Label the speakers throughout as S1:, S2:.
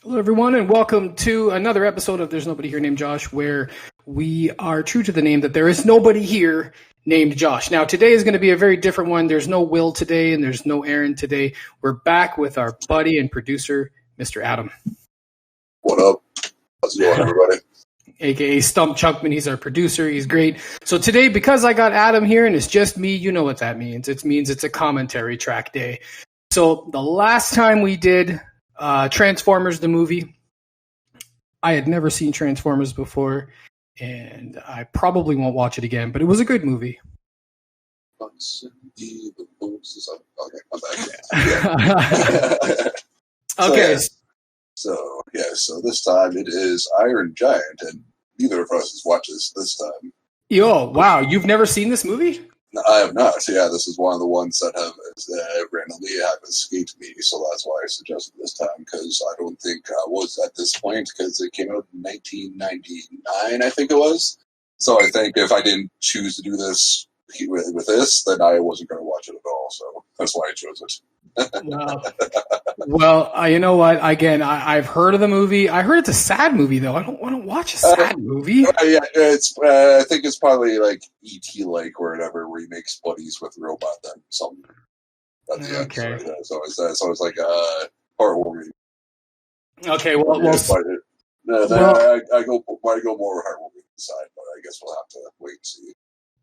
S1: Hello, everyone, and welcome to another episode of There's Nobody Here Named Josh, where we are true to the name that there is nobody here named Josh. Now, today is going to be a very different one. There's no Will today, and there's no Aaron today. We're back with our buddy and producer, Mr. Adam.
S2: What up? How's it going, everybody?
S1: AKA Stump Chunkman. He's our producer. He's great. So today, because I got Adam here and it's just me, you know what that means. It means it's a commentary track day. So the last time we did Transformers, the movie, I had never seen Transformers before, and I probably won't watch it again, but it was a good movie.
S2: Okay, I'm back.
S1: Okay.
S2: So this time it is Iron Giant, and neither of us has watched this time.
S1: Yo, wow, you've never seen this movie?
S2: No, I have not. Yeah, this is one of the ones that have randomly have escaped me, so that's why I suggested this time, because I don't think I was at this point, because it came out in 1999, I think it was. So I think if I didn't choose to do this with this, then I wasn't going to watch it at all, so that's why I chose it.
S1: Well, you know what? Again, I've heard of the movie. I heard it's a sad movie, though. I don't want to watch a sad movie.
S2: Yeah, it's. I think it's probably like E.T. like or whatever, where he makes buddies with the robot. Then something.
S1: Okay.
S2: So it's like heartwarming.
S1: Okay. Well,
S2: I go more heartwarming side, but I guess we'll have to wait and see.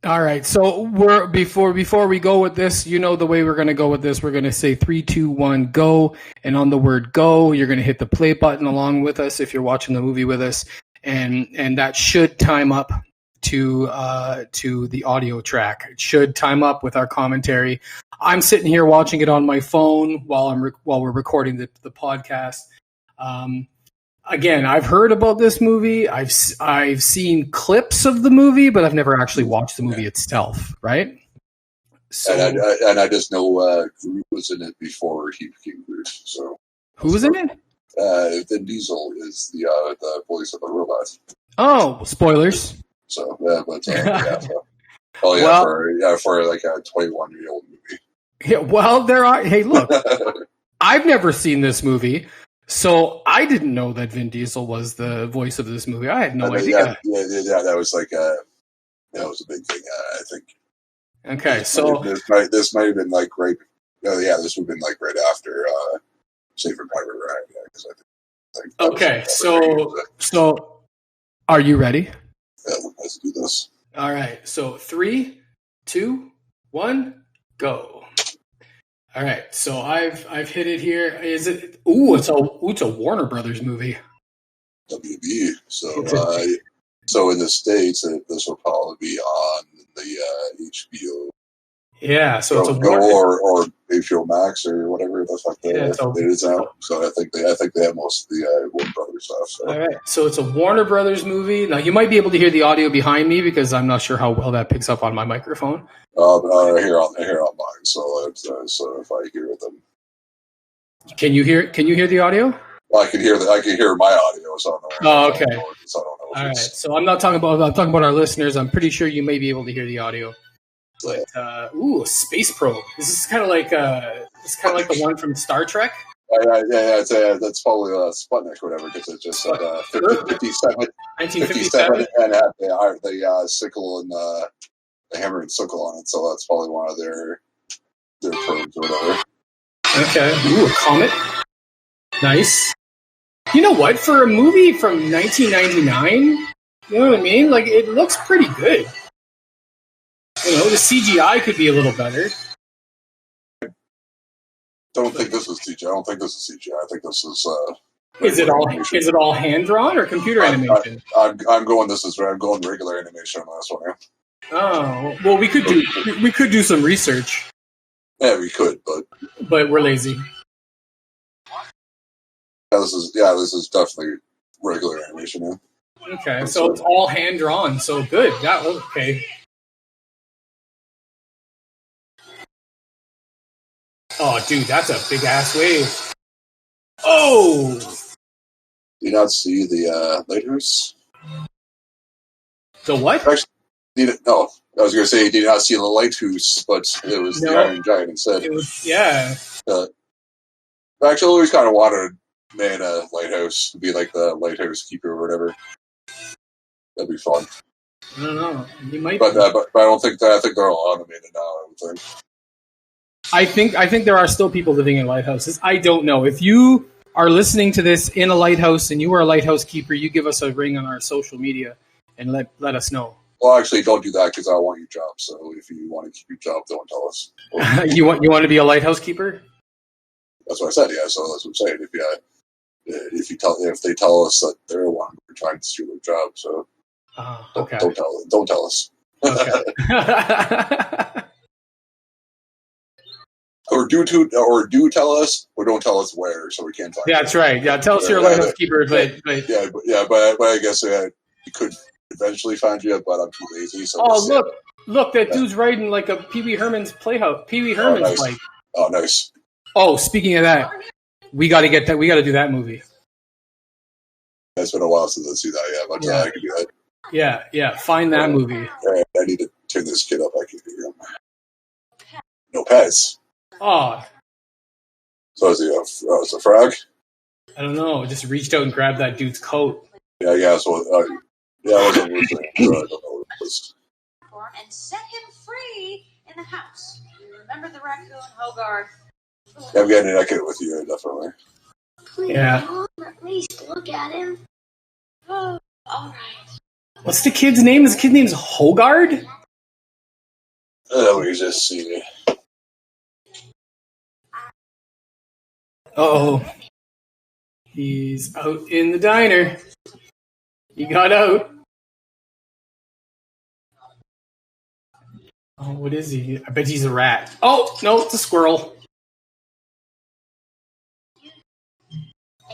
S1: All right. So before we go with this, you know the way we're going to go with this. We're going to say 3, 2, 1, go, and on the word go, you're going to hit the play button along with us if you're watching the movie with us, and that should time up to the audio track. It should time up with our commentary. I'm sitting here watching it on my phone while we're recording the podcast. Again, I've heard about this movie. I've seen clips of the movie, but I've never actually watched the movie itself. Right? So,
S2: and I just know Groot was in it before he became Groot. So
S1: who was in it?
S2: Vin Diesel is the voice of the robot.
S1: Oh, spoilers.
S2: So yeah. For like a 21-year-old movie.
S1: Yeah. Well, there are. Hey, look, I've never seen this movie. So I didn't know that Vin Diesel was the voice of this movie. I had no idea.
S2: Yeah, that was like that was a big thing. I think.
S1: Okay, so
S2: this might have been like right. This would have been like right after Saving Private Ryan. Yeah,
S1: okay, so are you ready?
S2: Yeah, let's do this.
S1: All right, so 3, 2, 1, go. All right, so I've hit it here. Is it? It's a Warner Brothers movie.
S2: WB. So in the States, this will probably be on the HBO.
S1: Yeah, so it's a
S2: Warner or HBO Max or whatever the fuck it is now. So I think they have most of the Warner Brothers stuff. So.
S1: All right, so it's a Warner Brothers movie. Now you might be able to hear the audio behind me because I'm not sure how well that picks up on my microphone.
S2: Here on mine. So if I hear them,
S1: can you hear the audio?
S2: Well, I can hear my audio. So I don't know.
S1: Oh, okay. All right. So I'm talking about our listeners. I'm pretty sure you may be able to hear the audio. But Space Probe. This is kind of like the one from Star Trek.
S2: Yeah, that's probably Sputnik or whatever, because it's just 1957, and had the sickle and the hammer and sickle on it, so that's probably one of their probes or whatever.
S1: Okay. A comet. Nice. You know what? For a movie from 1999, you know what I mean? Like, it looks pretty good. You know, the CGI could be a little better.
S2: I don't think this is CGI. I think this is.
S1: Is it all hand drawn or computer animation?
S2: I'm going regular animation on this one. Yeah.
S1: Oh well, we could do some research.
S2: Yeah, we could,
S1: but we're lazy.
S2: Yeah, this is definitely regular animation. Yeah.
S1: Okay, so it's all hand drawn. So good. Yeah. Okay. Oh, dude, that's a big ass wave. Oh!
S2: Do you not see the lighthouse?
S1: The what?
S2: Actually, no, I was going to say, did not see the lighthouse, but it was the Iron Giant instead.
S1: It was, yeah.
S2: I actually always kind of wanted man lighthouse. Be like the lighthouse keeper or whatever. That'd be fun.
S1: I don't know. You might,
S2: but I don't think that. I think they're all automated now. I would think.
S1: I think there are still people living in lighthouses. I don't know. If you are listening to this in a lighthouse and you are a lighthouse keeper, you give us a ring on our social media and let us know.
S2: Well, actually, don't do that because I want your job. So if you want to keep your job, don't tell us.
S1: you want to be a lighthouse keeper?
S2: That's what I said. Yeah, so that's what I'm saying. If they tell us that they're the one who are trying to steal their job, so
S1: okay.
S2: Don't tell us.
S1: Okay.
S2: Or do tell us, or don't tell us where, so we can't find.
S1: Yeah, that's right. Yeah, tell us you're a lighthouse keeper, but
S2: I guess we could eventually find you, but I'm too lazy. So
S1: look, that dude's riding like a Pee Wee Herman's playhouse. Pee Wee Herman's bike.
S2: Oh, nice.
S1: Oh, speaking of that, we got to get that. We got to do that movie.
S2: It's been a while since I see that. Yeah, but I can do that.
S1: Yeah. Find that movie.
S2: I need to turn this kid up. I can hear him. No pets.
S1: Oh.
S2: So is he a frog?
S1: I don't know. Just reached out and grabbed that dude's coat.
S2: Yeah. So I wasn't listening. So I don't know what it was.
S3: And set him free in the house. You remember the raccoon, Hogarth?
S2: Yeah, I'm getting it. I get it with you, definitely.
S3: Please,
S1: Yeah.
S3: Mom, at least look at him. Oh, all right.
S1: What's the kid's name? His kid's name's Hogard?
S2: We just see it.
S1: Uh-oh. He's out in the diner. He got out. Oh, what is he? I bet he's a rat. Oh, no, it's a squirrel.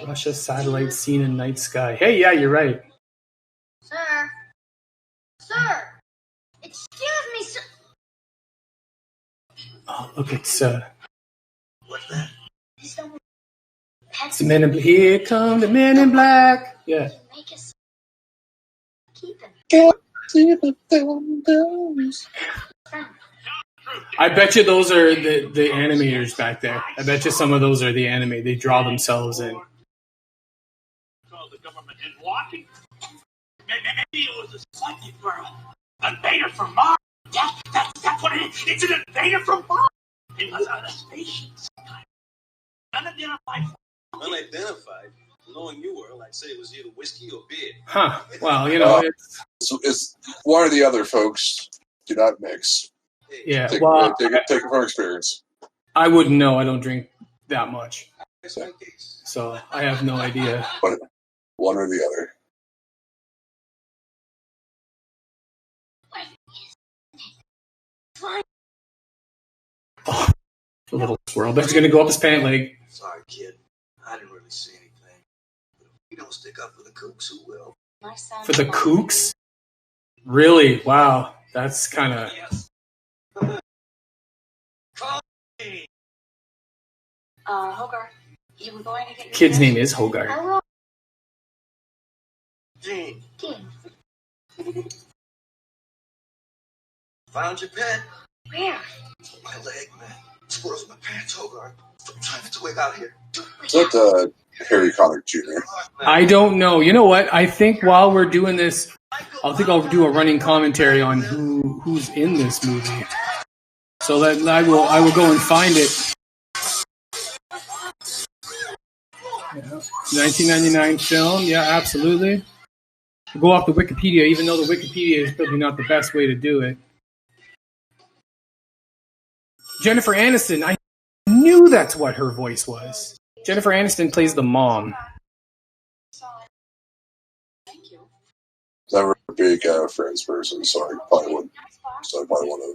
S1: Russia satellite seen in night sky. Hey, yeah, you're right.
S3: Sir, excuse me, sir.
S1: Oh, look, it's
S3: What's that?
S1: the men in black. Here come the men in black. Yeah.
S3: Make us keep him.
S1: I bet you those are the animators back there. I bet you some of those are the anime. They draw themselves in.
S4: The government in Washington. Maybe it was a psychic girl. Invader from Mars. That's what it is. It's an invader from Mars. It was on a spaceship. Unidentified.
S5: Unidentified? Knowing you were, I'd say it was either whiskey or beer.
S1: Huh. Well,
S2: It's one or the other, folks. Do not mix.
S1: Yeah.
S2: Take it from experience.
S1: I wouldn't know. I don't drink that much.
S5: Yeah.
S1: So I have no idea.
S2: But one or the other.
S1: Oh, the little squirrel. Bet he's going to go up his pant leg.
S5: Sorry, kid. I didn't really see anything. But if you don't stick up for the kooks, who will?
S1: For the kooks? Really? Wow. That's kind of...
S5: Yes.
S3: Hogarth, you were going to get your
S1: Kid's
S3: pen?
S1: name is Hogarth.
S3: I will.
S5: Gene,
S3: Dean,
S5: found your pen.
S3: where?
S5: My leg, man. Squirrels in my pants, Hogarth. I'm trying to wig out here.
S2: Is that Harry Connick Jr.?
S1: I don't know. You know what? I think while we're doing this, I'll do a running commentary on who's in this movie. So that I will go and find it. Yeah. 1999 film. Yeah, absolutely. Go off the Wikipedia, even though the Wikipedia is probably not the best way to do it. Jennifer Aniston. I knew that's what her voice was. Jennifer Aniston plays the mom.
S3: Thank you.
S2: Never a big Friends person, so I probably wouldn't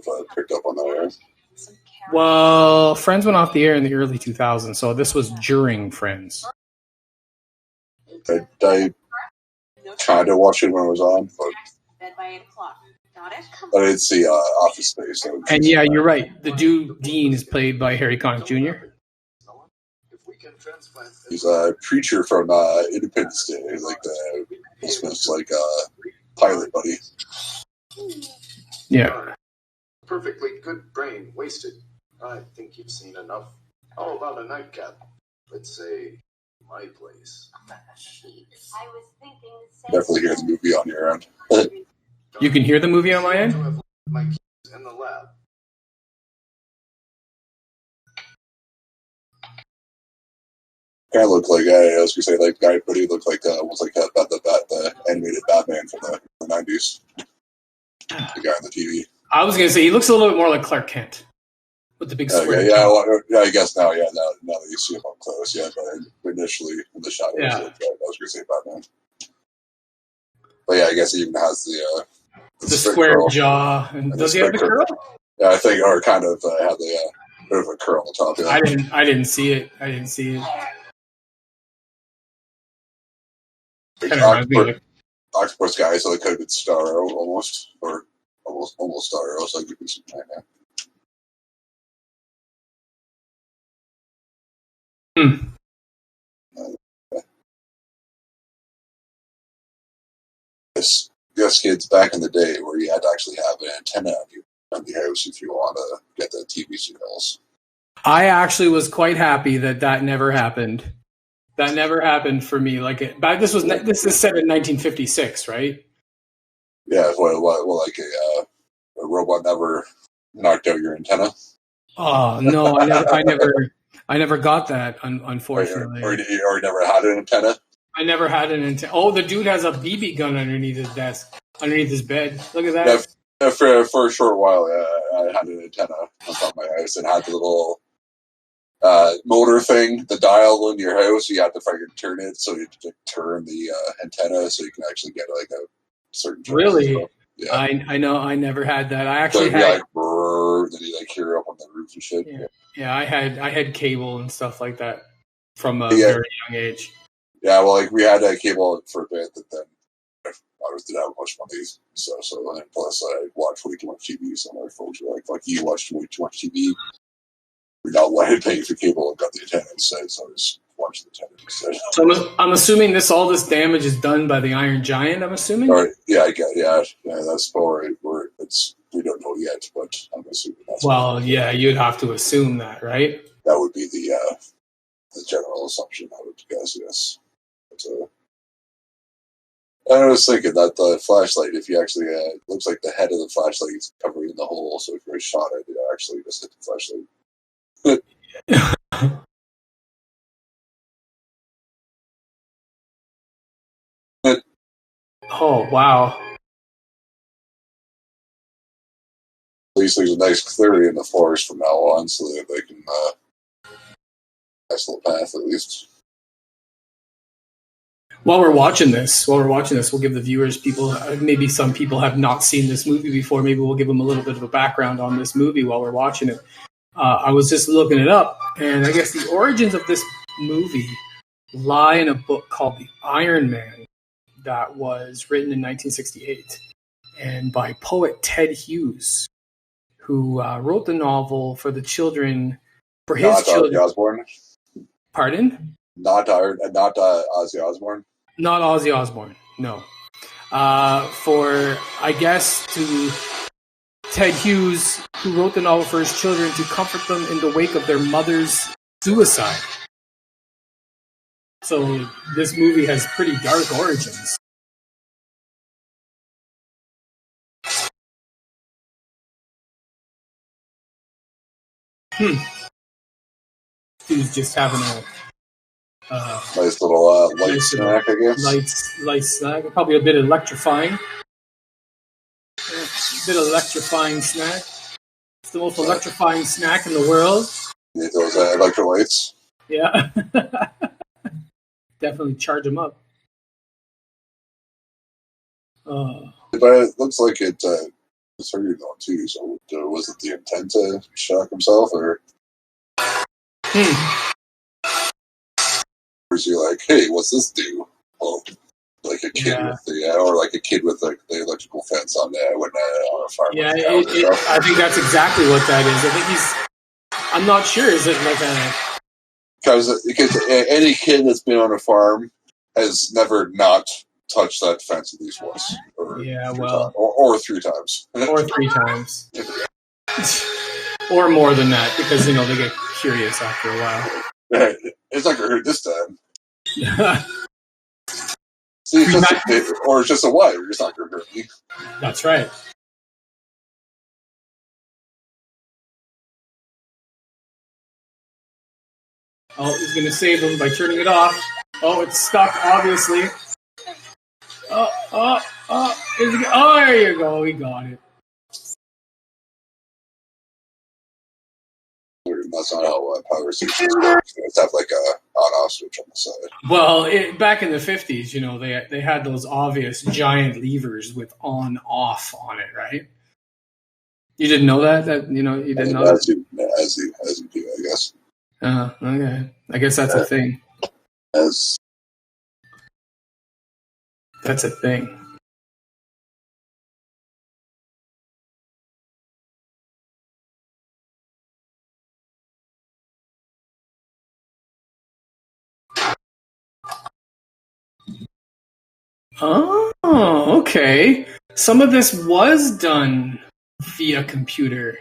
S2: have picked up on that. Right?
S1: Well, Friends went off the air in the early 2000s, so this was during Friends.
S2: I kind of watched it when it was on, but
S3: Bed by 8 o'clock. Got it?
S2: I didn't see Office Space. So
S1: And yeah, you're right. The dude Dean is played by Harry Connick Jr.
S2: he's a preacher from Independence Day, like the Smith's pilot buddy.
S1: Yeah.
S6: Perfectly good brain wasted. I think you've seen enough. How about a nightcap? Let's say
S5: My place.
S3: I was thinking the same.
S2: Definitely hear the movie on your end.
S1: You can hear the movie on my end?
S5: I have my keys in the lab.
S2: Kind of looked like I was gonna say like guy, but he looked like almost like the animated Batman from the 90s. The guy on the TV.
S1: I was gonna say he looks a little bit more like Clark Kent with the big square.
S2: Yeah, well, I guess now, now that you see him up close, but initially in the shadows,
S1: Yeah.
S2: I was gonna say Batman. But yeah, I guess he even has the
S1: square
S2: curl.
S1: jaw. And does he have the curl?
S2: Yeah, I think, or kind of had the bit of a curl on top. Yeah.
S1: I didn't see it. Kind of reminds me of
S2: Octopus guy, so it could have been Starro almost Starro, so it could be something like that. Yes, kids, back in the day where you had to actually have an antenna on the house if you want to get the TV signals.
S1: I actually was quite happy that never happened. That never happened for me. This is set in 1956, right?
S2: Yeah, well, like a robot never knocked out your antenna.
S1: Oh no, I never got that. Unfortunately,
S2: or you never had an antenna.
S1: I never had an antenna. Oh, the dude has a BB gun underneath his desk, underneath his bed. Look at that.
S2: Yeah, for a short while, I had an antenna on top of my house and had the little motor thing, the dial in your house. You had to fucking turn it so you could turn the antenna so you can actually get like a certain.
S1: Really?
S2: Yeah.
S1: I know. I never had that. I actually had.
S2: Like, then you like hear up on the roof and shit.
S1: Yeah. I had cable and stuff like that from a very young age.
S2: Yeah, well, like we had cable for a bit, but then I didn't have much money, so and plus I watched way too much TV. So my folks were like, "Fuck you, watch way too much TV." We're not paying for cable and got the antenna instead, so I just watched the antenna instead.
S1: So I'm assuming all this damage is done by the Iron Giant. I'm assuming.
S2: All right, yeah, that's where we don't know yet, but I'm assuming that's.
S1: Well, yeah, you'd have to assume that, right?
S2: That would be the general assumption. I would guess, yes. But, I was thinking that the flashlight, if you actually, it looks like the head of the flashlight is covering the hole, so if you're shot at it, actually just hit the flashlight.
S1: Oh, wow.
S2: At least there's a nice clearing in the forest from now on, so that they can nice little path at least.
S1: While we're watching this, we'll give the viewers, maybe some people have not seen this movie before. Maybe we'll give them a little bit of a background on this movie while we're watching it. I was just looking it up, and I guess the origins of this movie lie in a book called The Iron Man that was written in 1968 and by poet Ted Hughes, who wrote the novel for the children, for his children.
S2: Ozzy Osbourne?
S1: Pardon?
S2: Not Ozzy Osbourne?
S1: Not Ozzy Osbourne, no. For, I guess, to Ted Hughes, who wrote the novel for his children to comfort them in the wake of their mother's suicide. So this movie has pretty dark origins. Dude's just having a
S2: nice little light snack, I guess.
S1: Light snack, probably a bit electrifying. A bit of electrifying snack. It's the most electrifying snack in the world.
S2: Need those electrolytes.
S1: Yeah. Definitely charge them up.
S2: But it looks like it's hurting on too, so was it the intent to shock himself, or was he like, hey, what's this do? Well, like a kid with the, or like a kid with like the electrical fence on a farm.
S1: Yeah, I think that's exactly what that is. I think I'm not sure. Is it like a...
S2: Because any kid that's been on a farm has never not touched that fence at least once. Or 3 times.
S1: Or 3 times. Or more than that, because, they get curious after a while.
S2: It's not going to hurt this time. See, it's just a wire. You're just not going to hurt me.
S1: That's right. Oh, he's going to save him by turning it off. Oh, it's stuck, obviously. Oh, there you go. We got it.
S2: That's not how power stations work. It's have like a on-off switch on the side.
S1: Well, back in the 50s, you know, they had those obvious giant levers with on-off on it, right? You didn't know that? You didn't know
S2: as you do, I guess.
S1: Okay. I guess that's a thing.
S2: That's
S1: a thing. Oh, okay. Some of this was done via computer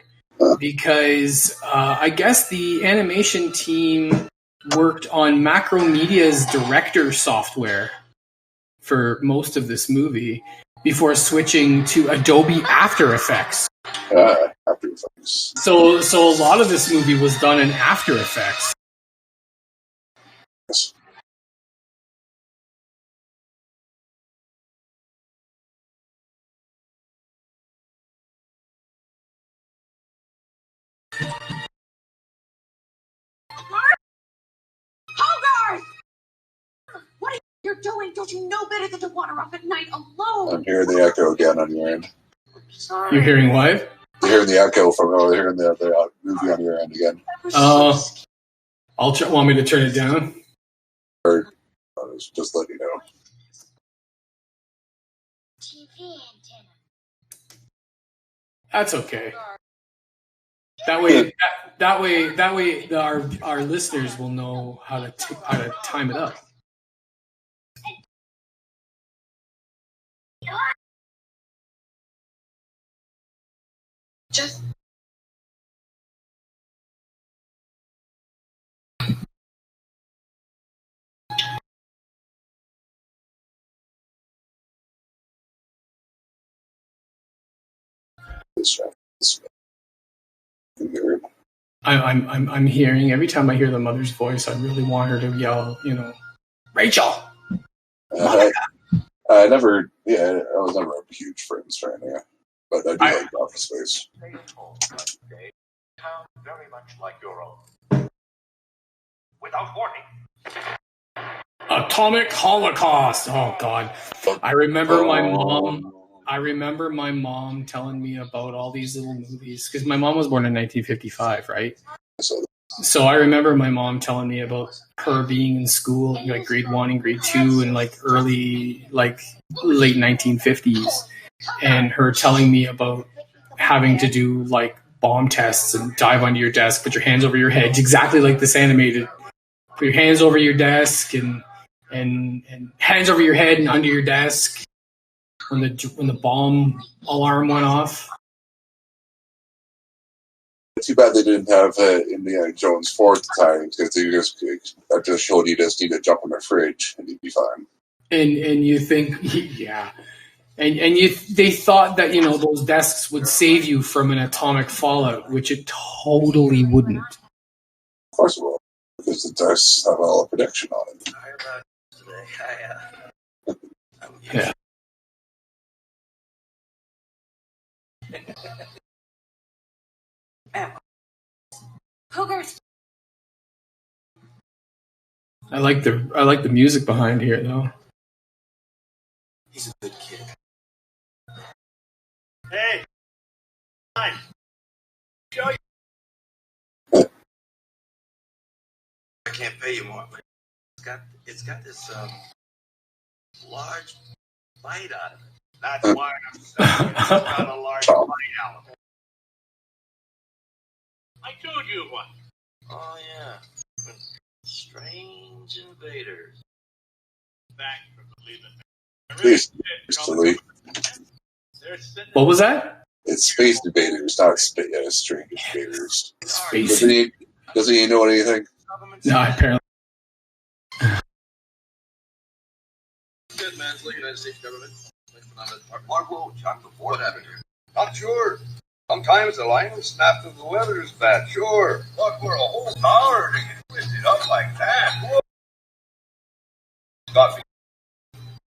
S1: because I guess the animation team worked on Macromedia's director software for most of this movie before switching to Adobe After Effects.
S2: After Effects.
S1: So a lot of this movie was done in After Effects.
S2: Yes.
S3: Hogarth! What are you doing? Don't you know better than to wander off at night alone?
S2: I'm hearing the echo again on your end.
S3: Sorry.
S1: You're hearing what?
S2: You're hearing the echo from hearing the movie on your end again.
S1: I'll try. Want me to turn it down?
S2: Or just let you know.
S3: TV antenna.
S1: That's okay. That way, our listeners will know how to time it up.
S3: Just
S1: I'm hearing every time I hear the mother's voice, I really want her to yell, Rachel.
S2: I was never a huge Friends fan, but I do like Office Space.
S4: Very much like your own. Without warning.
S1: Atomic Holocaust. Oh God, I remember my mom telling me about all these little movies because my mom was born in 1955, right? So I remember my mom telling me about her being in school, like grade 1 and grade 2, and like late 1950s, and her telling me about having to do like bomb tests and dive under your desk, put your hands over your head, exactly like this animated. Put your hands over your desk and hands over your head and under your desk when the bomb alarm went off.
S2: Too bad they didn't have Indiana Jones 4 at the time because that just showed you just need to jump in the fridge and you'd be fine.
S1: And you think, yeah, and they thought that those desks would save you from an atomic fallout, which it totally wouldn't.
S2: Of course it will, because the desks have all the protection on it.
S1: Yeah.
S3: Hogarth.
S1: I like the music behind here though.
S5: He's a good kid.
S4: Hey. Hi. Show you.
S5: I can't pay you more, but it's got this large bite out of it.
S4: That's why I'm saying it's got a large bite out of it. I told you what.
S5: Oh yeah. Strange invaders.
S4: Thanks for believing me.
S2: Space Invaders.
S1: What was that?
S2: It's Space Invaders, not Strange Invaders.
S1: Space.
S2: Doesn't he know anything?
S1: No, apparently.
S5: good, man. It's like United States government. Marco, John, before what happened here? Not sure. Sometimes the line snaps if the weather is bad. Sure. Look, we're a whole hour to get twisted up like that. Whoa. Got me.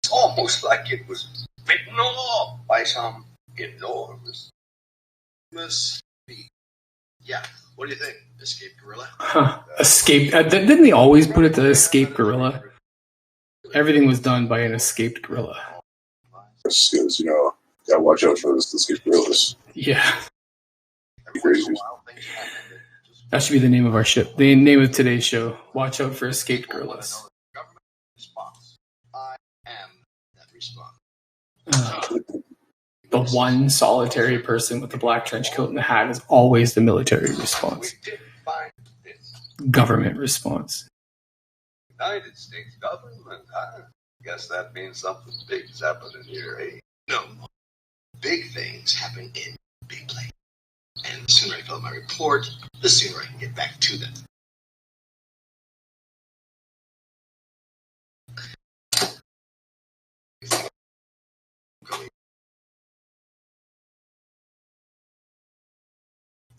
S5: It's almost like it was bitten off by some enormous beast. Yeah. What do you think? Escaped gorilla?
S1: Escape. Didn't they always put it to escape gorilla? Everything was done by an escaped gorilla.
S2: Because, you know, gotta watch out for those escaped gorillas.
S1: Yeah.
S2: Crazy.
S1: That should be the name of our ship. The name of today's show. Watch out for escaped gorillas.
S5: I am that response.
S1: The one solitary person with the black trench coat and the hat is always the military response.
S5: We did find this.
S1: Government response.
S5: United States government, huh? Guess that means something big's happening here, eh? No. Big things happen in big places. And the sooner I fill my report, the sooner I can get back to them.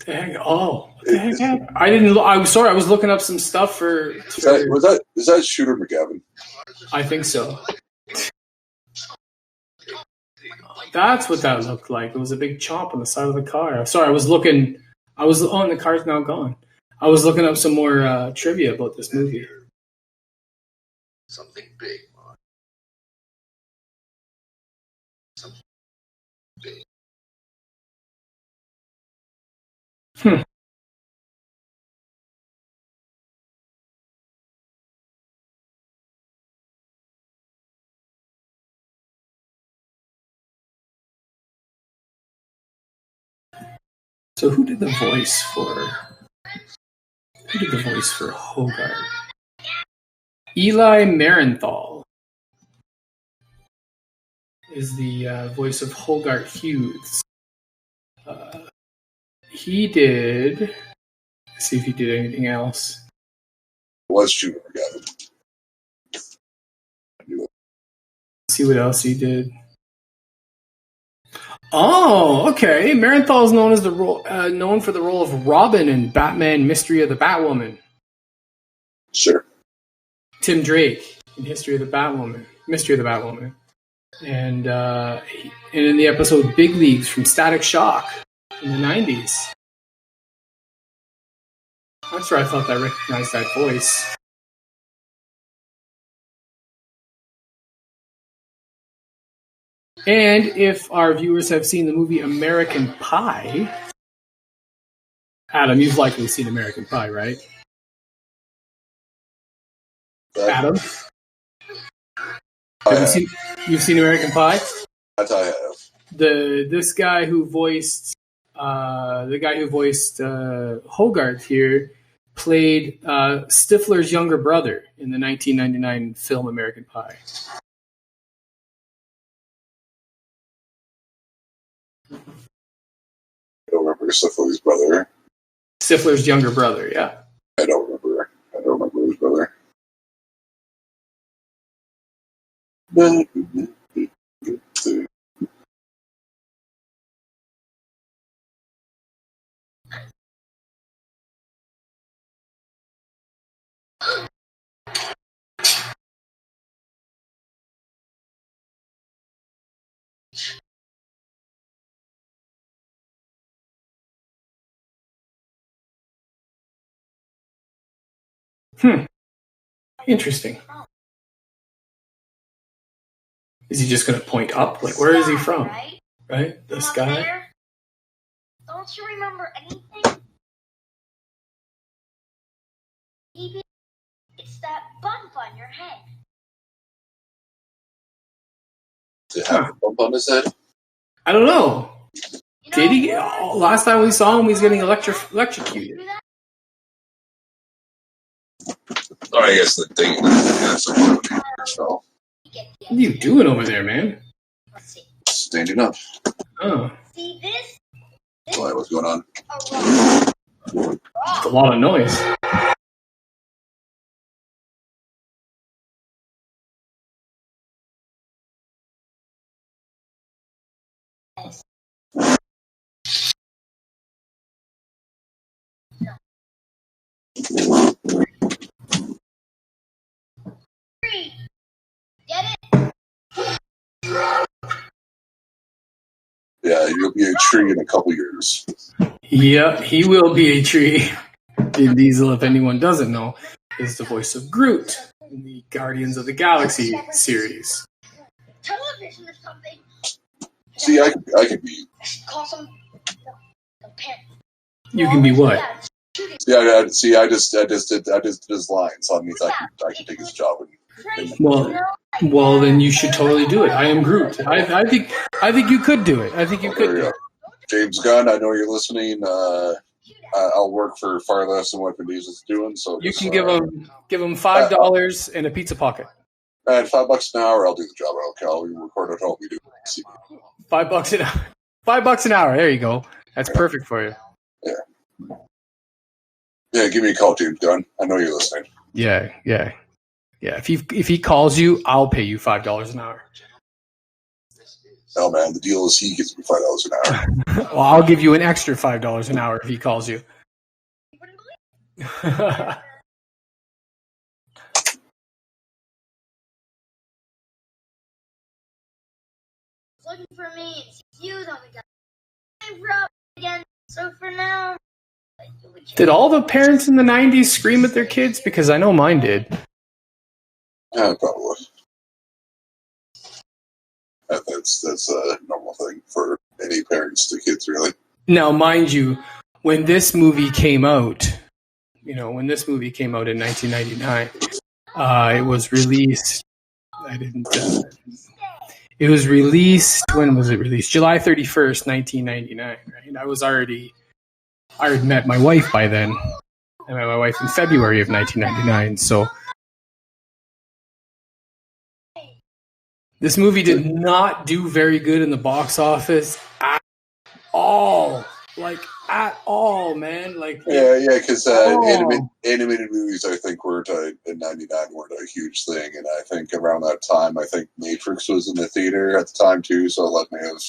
S1: The heck? Oh, what the heck happened? I didn't. I'm sorry. I was looking up some stuff for.
S2: Is that Shooter McGavin?
S1: I think so. That's what that looked like. It was a big chomp on the side of the car. Sorry, I was looking. And the car's now gone. I was looking up some more trivia about this movie.
S5: Something big, man. Something big.
S1: So who did the voice for Hogarth? Eli Marienthal is the voice of Hogarth Hughes. He did. Let's see if he did anything else.
S2: It was Shooter McGavin.
S1: Let's see what else he did. Oh, okay. Marienthal is known for the role of Robin in Batman: Mystery of the Batwoman.
S2: Sure.
S1: Tim Drake in Mystery of the Batwoman, and in the episode Big Leagues from Static Shock in the 90s. That's where I thought I recognized that voice. And if our viewers have seen the movie American Pie, Adam, you've likely seen American Pie, right? Adam? You've seen American Pie?
S2: That I have.
S1: This guy who voiced Hogarth here played Stifler's younger brother in the 1999 film American Pie.
S2: I don't remember Stifler's brother.
S1: Stifler's younger brother, yeah.
S2: I don't remember his brother.
S1: Interesting. Is he just going to point up? Like, where is he from? Right? This guy?
S3: There? Don't you remember anything? Maybe it's that bump on your head.
S2: Did it have a bump on his head?
S1: I don't know.
S3: You know,
S1: Did he? Last time we saw him, he's getting electrocuted.
S2: Sorry, I guess the thing. So,
S1: What are you doing over there, man?
S3: Let's see.
S2: standing up.
S1: Oh,
S3: See this?
S2: Why? What's going on?
S3: A rock.
S1: it's a lot of noise.
S2: Yeah, you'll be a tree in a couple years.
S1: Yep, he will be a tree. Vin Diesel, if anyone doesn't know, is the voice of Groot in the Guardians of the Galaxy series.
S7: Television or something.
S2: See, I could be.
S7: Call some.
S1: You can be what?
S2: Yeah, see, I just did his line, so that means I can take his job.
S1: Well, then you should totally do it. I am Groot. I think you could do it. I think you could do it.
S2: James Gunn, I know you're listening. I'll work for far less than what Vin Diesel's doing. So
S1: you can give him $5 and a pizza pocket.
S2: And $5 an hour, I'll do the job. I'll record at home. You do.
S1: $5 an hour. $5 an hour. There you go. That's perfect for you.
S2: Yeah, give me a call, James Gunn. I know you're listening.
S1: Yeah. If he calls you, I'll pay you $5 an hour.
S2: No, man, the deal is he gives me $5 an hour.
S1: Well, I'll give you an extra $5 an hour if he calls you.
S7: Looking for me, it's you on the guy. I'm Rob again, so for now.
S1: Did all the parents in the 90s scream at their kids? Because I know mine did.
S2: Probably. That's a normal thing for any parents to kids, really.
S1: Now, mind you, when this movie came out in 1999, it was released. It was released. When was it released? July 31st, 1999. Right? I had met my wife by then. I met my wife in February of 1999. So this movie did not do very good in the box office at all. Like, at all, man. Like,
S2: because animated movies, I think, in '99 weren't a huge thing, and I think around that time, I think Matrix was in the theater at the time too, so let me have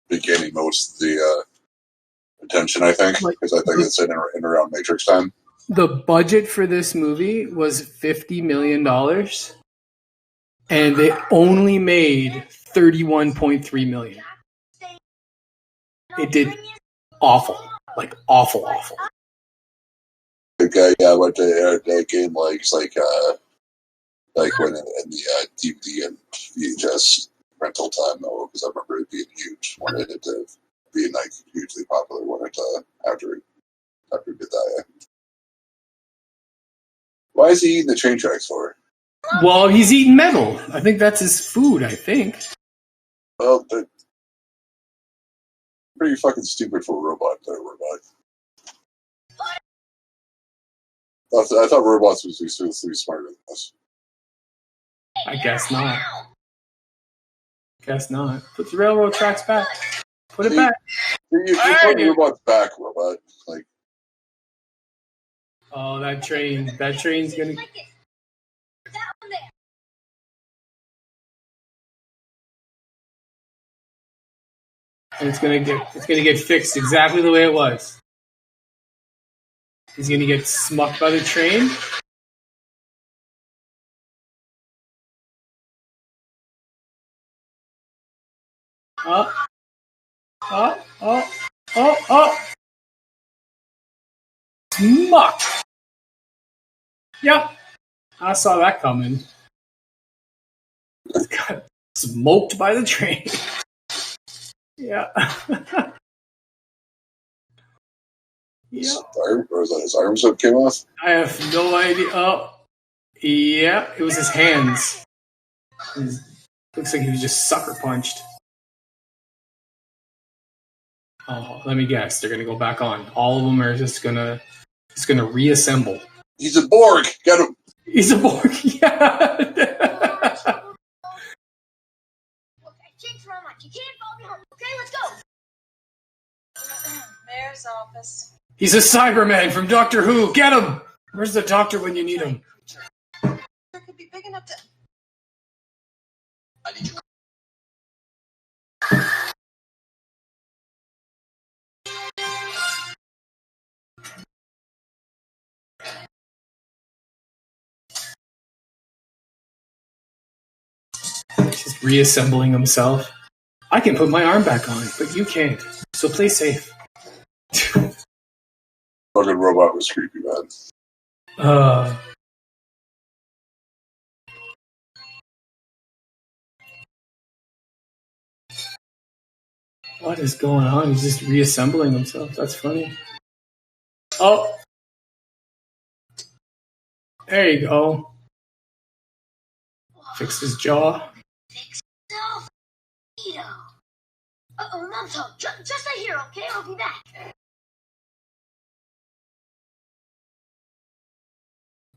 S2: been getting most of the attention. I think because I think it's in around Matrix time.
S1: The budget for this movie was $50 million, and they only made $31.3 million. It did awful. Like, awful.
S2: Okay, yeah, but the game like when in the DVD and VHS rental time though, because I remember it being huge when it being like hugely popular when it after it did that. Why is he eating the train tracks for?
S1: Well, he's eating metal. I think that's his food. I think.
S2: Well, pretty fucking stupid for a robot. I thought robots was seriously smarter than us.
S1: I guess not. Put the railroad tracks back. Put it back.
S2: You put robots back, robot. Like.
S1: Oh, that train's gonna. And it's gonna get fixed exactly the way it was. He's gonna get smucked by the train. Oh. Smuck. Yep. I saw that coming. Got smoked by the train. Yeah. Yep.
S2: Or was that his arms that came off?
S1: I have no idea. Oh, yeah, it was his hands. Looks like he was just sucker punched. Oh, let me guess. They're gonna go back on. All of them are just gonna reassemble.
S2: He's a Borg. Get him.
S1: He's a Borg. Yeah.
S7: You can't follow me home. Okay, let's go.
S3: Mayor's office.
S1: He's a Cyberman from Doctor Who. Get him. Where's the doctor when you need him?
S3: Could be big enough to.
S5: I need you.
S1: He's reassembling himself. I can put my arm back on, but you can't. So play safe.
S2: Fucking robot was creepy, man.
S1: What is going on? He's just reassembling himself. That's funny. Oh. There you go. Fix his jaw.
S7: Fix yourself, Vito. Uh-oh, Mom's home. Just stay here, okay? I'll be back.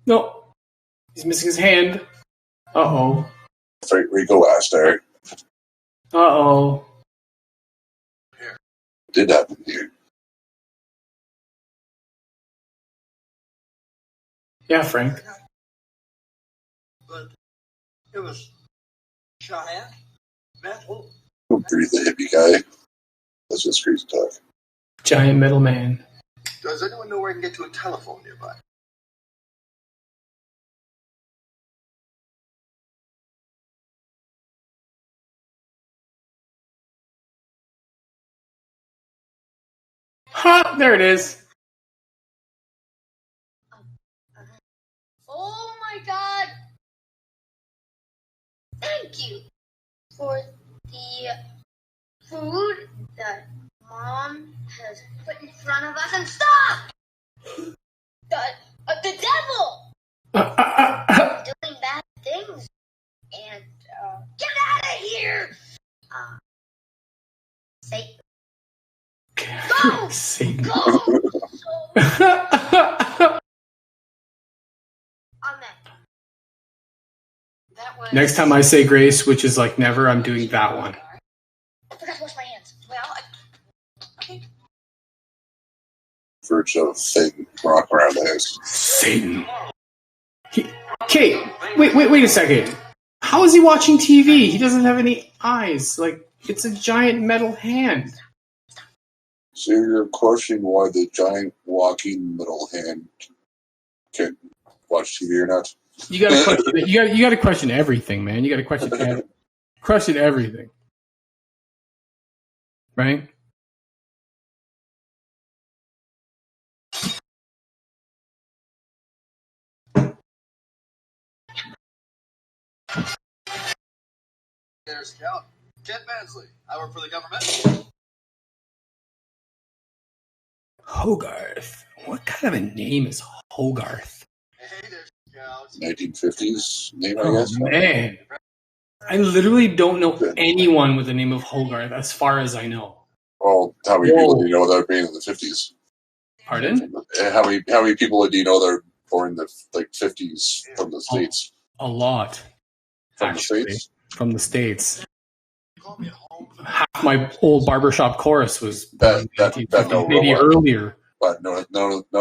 S1: No. He's missing his hand. Uh-oh.
S2: Frank Rico last there.
S1: Uh-oh.
S2: Did happen here.
S1: Yeah, Frank.
S5: But it was giant metal.
S2: Don't breathe the hippie guy. That's just crazy talk.
S1: Giant metal man.
S5: Does anyone know where I can get to a telephone nearby?
S1: Ha! There it is.
S7: Oh my God! Thank you for the food that Mom has put in front of us. And stop! The devil! Doing bad things. And get out of here! Satan. Go!
S1: Satan.
S7: Go! Amen.
S3: That was...
S1: Next time I say grace, which is like never, I'm doing that one.
S7: I forgot to wash my hands.
S3: Well, okay.
S2: Verge of thing rock around the house.
S1: Satan. Kate, wait a second. How is he watching TV? He doesn't have any eyes. Like, it's a giant metal hand.
S2: So you're questioning why the giant walking metal hand can't watch TV or not?
S1: You gotta question. You gotta question everything, man. You gotta question everything, right?
S5: There's Scout. Ken Mansley. I work for the government.
S1: Hogarth. What kind of a name is Hogarth?
S5: Hey there, Scout.
S2: 1950s name, I
S1: Oh
S2: guess.
S1: man, I literally don't know anyone with the name of Hogarth, as far as I know.
S2: Well, how many people do you know that are born in the 50s?
S1: Pardon?
S2: How many people do you know that are born in the 50s from the States?
S1: A lot.
S2: From
S1: actually,
S2: the States?
S1: From the States. Half my old barbershop chorus was
S2: That no
S1: maybe
S2: robot.
S1: earlier.
S2: But none of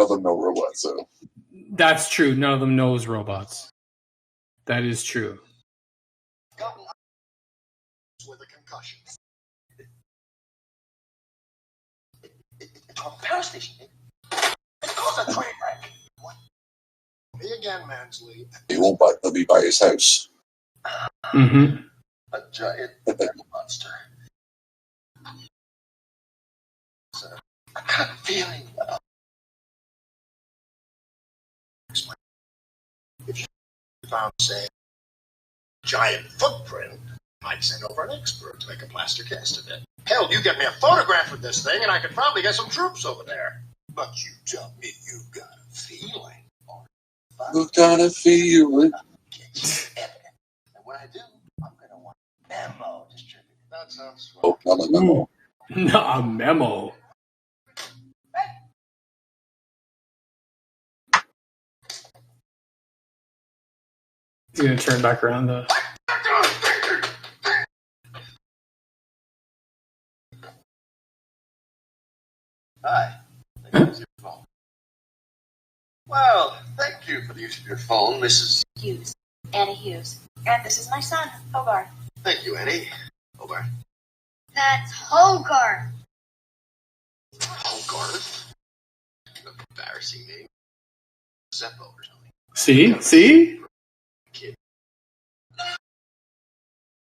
S2: them know robots, so.
S1: That's true. None of them knows robots. That is true.
S5: With a concussion. It's on the power station. It's called a train wreck. What? Me again, Mansley.
S2: He won't let me buy his house.
S1: Mm-hmm.
S5: A giant metal monster. So, I got a feeling about if you found, say, a giant footprint, I might send over an expert to make a plaster cast of it. Hell, you get me a photograph of this thing, and I could probably get some troops over there. But you tell me you got a feeling.
S2: What kind of feeling?
S5: And when I do, I'm going to want a memo distributed. That sounds
S2: Oh, not a memo.
S1: Not a memo. He's gonna turn back around though.
S5: Hi. Thank you for your phone. Well, thank you for the use of your phone, Mrs.
S3: Hughes. Annie Hughes. And this is my son, Hogarth.
S5: Thank you, Annie. Over.
S7: That's Hogarth.
S5: Hogarth? An embarrassing name. Zeppo or something.
S1: See?
S5: Kid.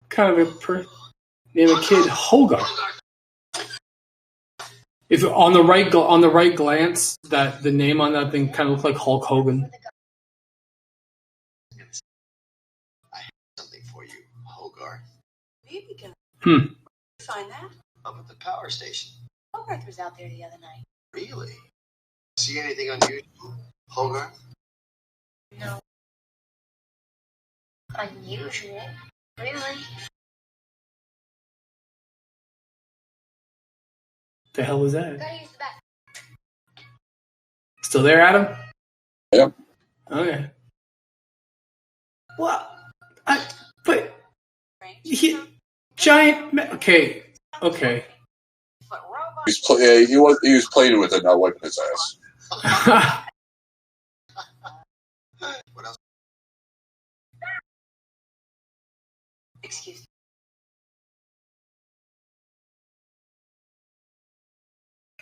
S1: Kind of a Name a kid Hogarth. If on the right glance, that the name on that thing kind of looked like Hulk Hogan.
S5: I have something for you, Hogarth.
S3: Baby gun. Find that?
S5: Up at the power station.
S3: Hogarth was out there the other night.
S5: Really? See anything unusual, Hogarth?
S7: No. Unusual. Really?
S1: The hell was that?
S7: Gotta use the bathroom.
S1: Still there, Adam?
S2: Yep.
S1: Okay. Well, but giant. Okay.
S3: But robot.
S2: He was playing with it, not wiping his ass.
S5: What else?
S3: Excuse me.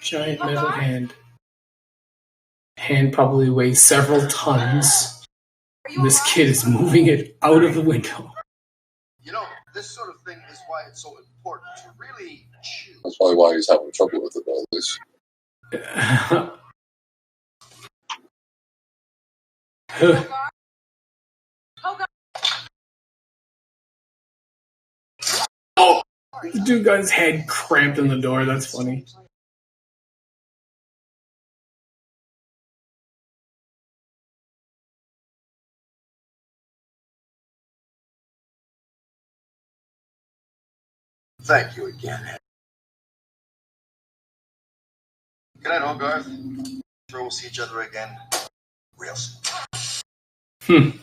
S1: Giant metal hand. Hand probably weighs several tons. This kid is moving it out of the window.
S5: You know, this sort of thing is why it's so important to really choose.
S2: That's probably why he's having trouble with it all this.
S3: Hogarth.
S1: Oh, the dude got his head cramped in the door. That's funny.
S5: Thank you again, Ed. Good night, Hogarth. Sure we'll see each other again real soon.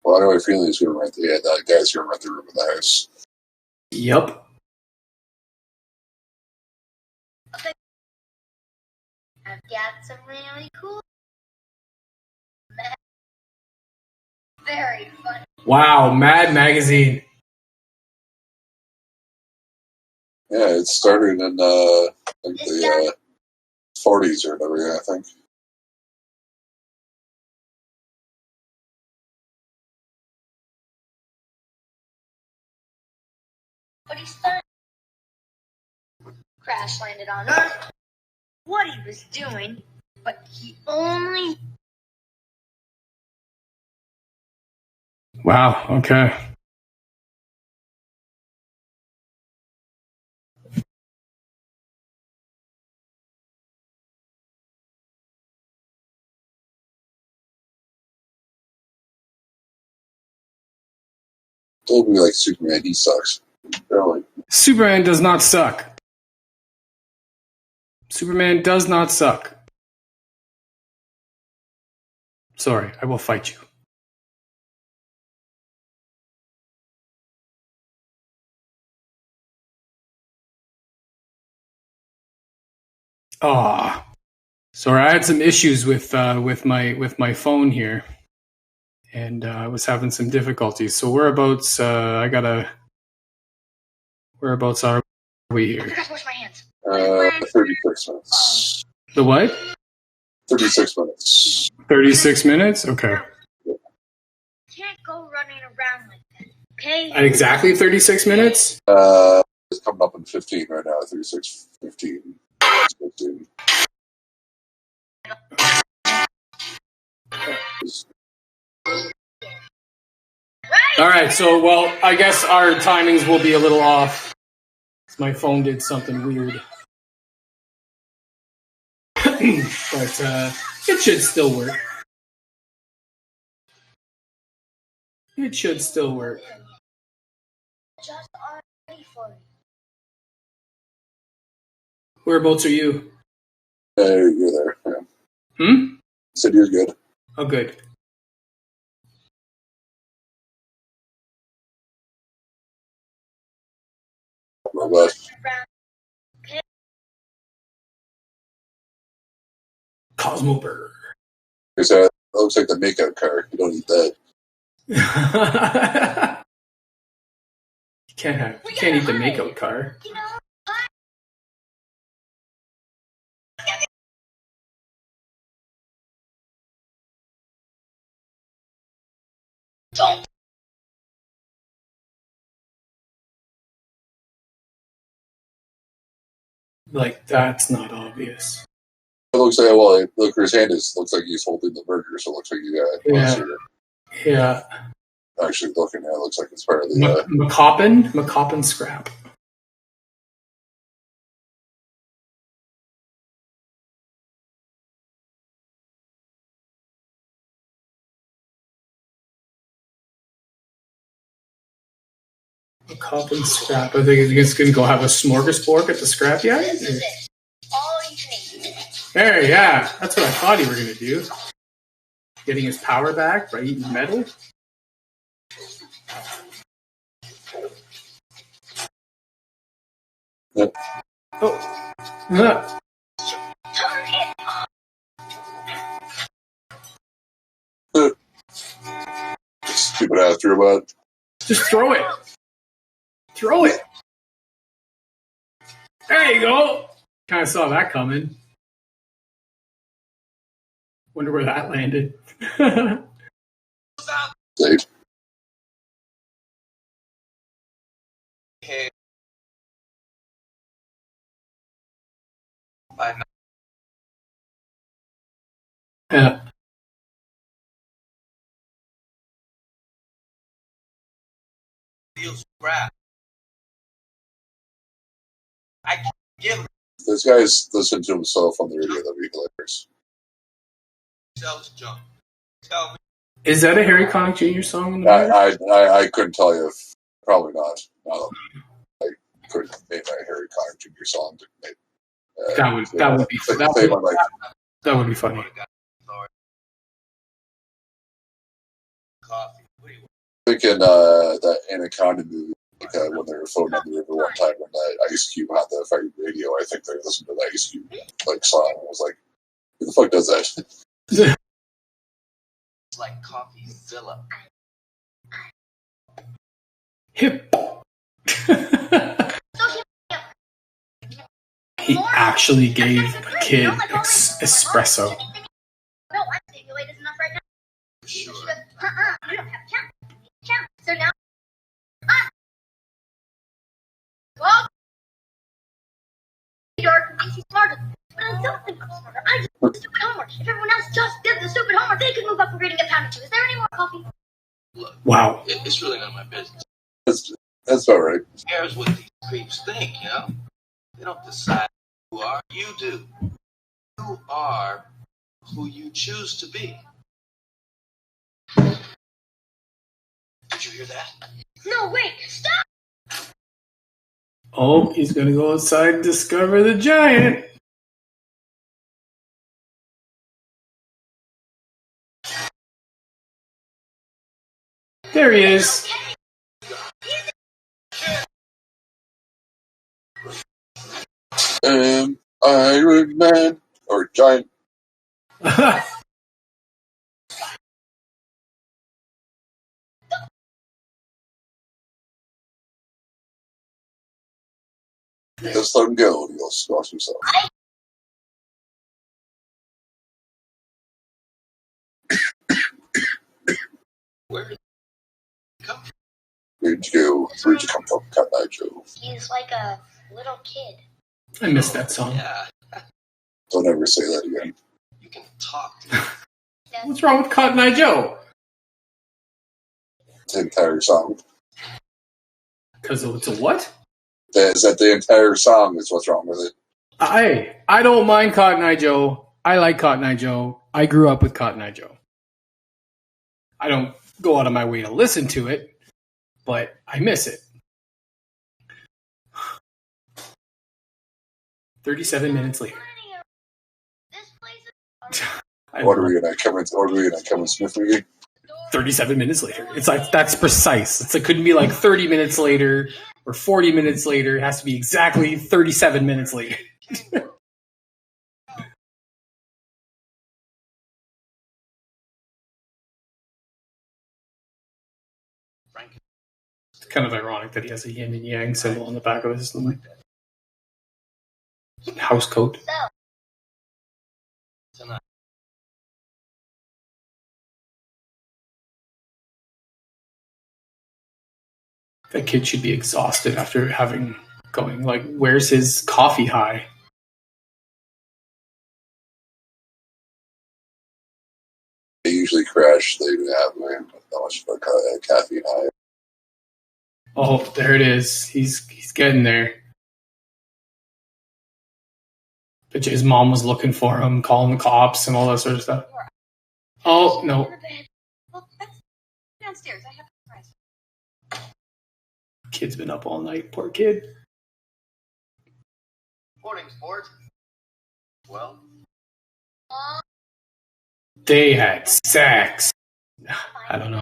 S2: Well, I know I feel he's going to rent that guy's going to rent the room in the house.
S1: Yep.
S7: I've got some really cool. Very funny.
S1: Wow, Mad Magazine.
S2: Yeah, it started in the 40s or whatever, I think.
S7: But he started. Crash landed on Earth. What he was doing, but he only.
S1: Wow, okay.
S2: Don't be like Superman, he sucks. Really.
S1: Superman does not suck. Superman does not suck. Sorry, I will fight you. Ah, sorry, I had some issues with my phone here, and I was having some difficulties. So whereabouts? Whereabouts are we here?
S7: I forgot to wash my hands.
S2: 36 minutes.
S1: The what?
S2: 36 minutes.
S1: 36 minutes. Okay.
S7: Can't go running around like that. Okay.
S1: At exactly 36 minutes.
S2: It's coming up in 15 right now. 36, 15. 15.
S1: All right. So, well, I guess our timings will be a little off. My phone did something weird. But it should still work. It should still work.
S7: Just ready for it.
S1: Whereabouts are you?
S2: You're there. Yeah. Said you're good.
S1: Oh, good.
S2: Robot.
S1: Cosmo Burger.
S2: That looks like the makeout car. You don't eat that.
S1: You can't eat the makeout car.
S7: You know,
S1: Like, that's not obvious.
S2: It looks like, well, look, his hand looks like he's holding the burger, so it looks like you got
S1: Yeah.
S2: actually looking at it, looks like it's part of the.
S1: McCoppin scrap. McCoppin scrap. I think he's going to go have a smorgasbord at the scrapyard.
S7: This is it. All you can eat.
S1: There, yeah. That's what I thought he were going to do. Getting his power back by eating metal.
S2: Yep.
S1: Oh.
S7: Turn it off.
S2: Stupid ass robot.
S1: Just throw it. Throw it. There you go. Kind of saw that coming. Wonder where that landed.
S2: Safe.
S5: Hey. By now,
S1: Yeah.
S5: feels crap. I can give
S2: This guy's listening to himself on the radio. That'd be hilarious.
S5: themselves junk. Tell me.
S1: Is that a Harry Connick Jr. song in the movie?
S2: I couldn't tell you. Probably not. No, I couldn't name a Harry Connick Jr. song.
S1: That would be that would be funny.
S5: Coffee. What do you want?
S2: Thinking that Anaconda movie, like, when they were floating on the river one time when Ice Cube had the fucking radio, I think they listened to the Ice Cube song and was like, who the fuck does that?
S5: It's like Coffee Zilla.
S1: Hip. He actually gave a kid espresso.
S7: No, I'm stimulated enough right now.
S5: Sure.
S7: You don't have count. So now, well, dark makes you smarter. But I don't think I'm smarter. I just do stupid homework. If everyone else just did the stupid homework, they could move up a grade and get pounded too. Is there any more coffee?
S5: Look,
S1: Wow.
S5: it's really none of my business.
S2: That's about right.
S5: Who cares what these creeps think, you know? They don't decide who you are. You do. You are who you choose to be. Did you hear that?
S7: No, wait, stop!
S1: Oh, he's gonna go outside and discover the giant. There he is.
S2: Iron Man or Giant. Just let him go and he'll squash himself.
S5: Where did you come from?
S2: Where'd you come from, Cat Eye Joe?
S7: He's like a little kid.
S1: I missed that song.
S5: Yeah,
S2: Don't ever say that again.
S5: you can talk to me.
S1: What's wrong with Cotton Eye Joe?
S2: The entire song.
S1: Because it's a what?
S2: Is that the entire song is what's wrong with it?
S1: I don't mind Cotton Eye Joe. I like Cotton Eye Joe. I grew up with Cotton Eye Joe. I don't go out of my way to listen to it, but I miss it. 37 minutes later.
S7: This place is...
S2: What are we gonna come and sniff me?
S1: 37 minutes later. It's like, that's precise. It couldn't be like 30 minutes later or 40 minutes later. It has to be exactly 37 minutes later. It's kind of ironic that he has a yin and yang symbol on the back of his house coat.
S7: So,
S1: That kid should be exhausted after going. Like, where's his coffee high?
S2: They usually crash. They have man that much of a caffeine high.
S1: Oh, there it is. He's getting there. But his mom was looking for him, calling the cops and all that sort of stuff. Oh, no.
S3: Well, that's downstairs. I have a surprise.
S1: Kid's been up all night. Poor kid.
S5: Morning, sport. Well,
S1: They had sex. I don't know.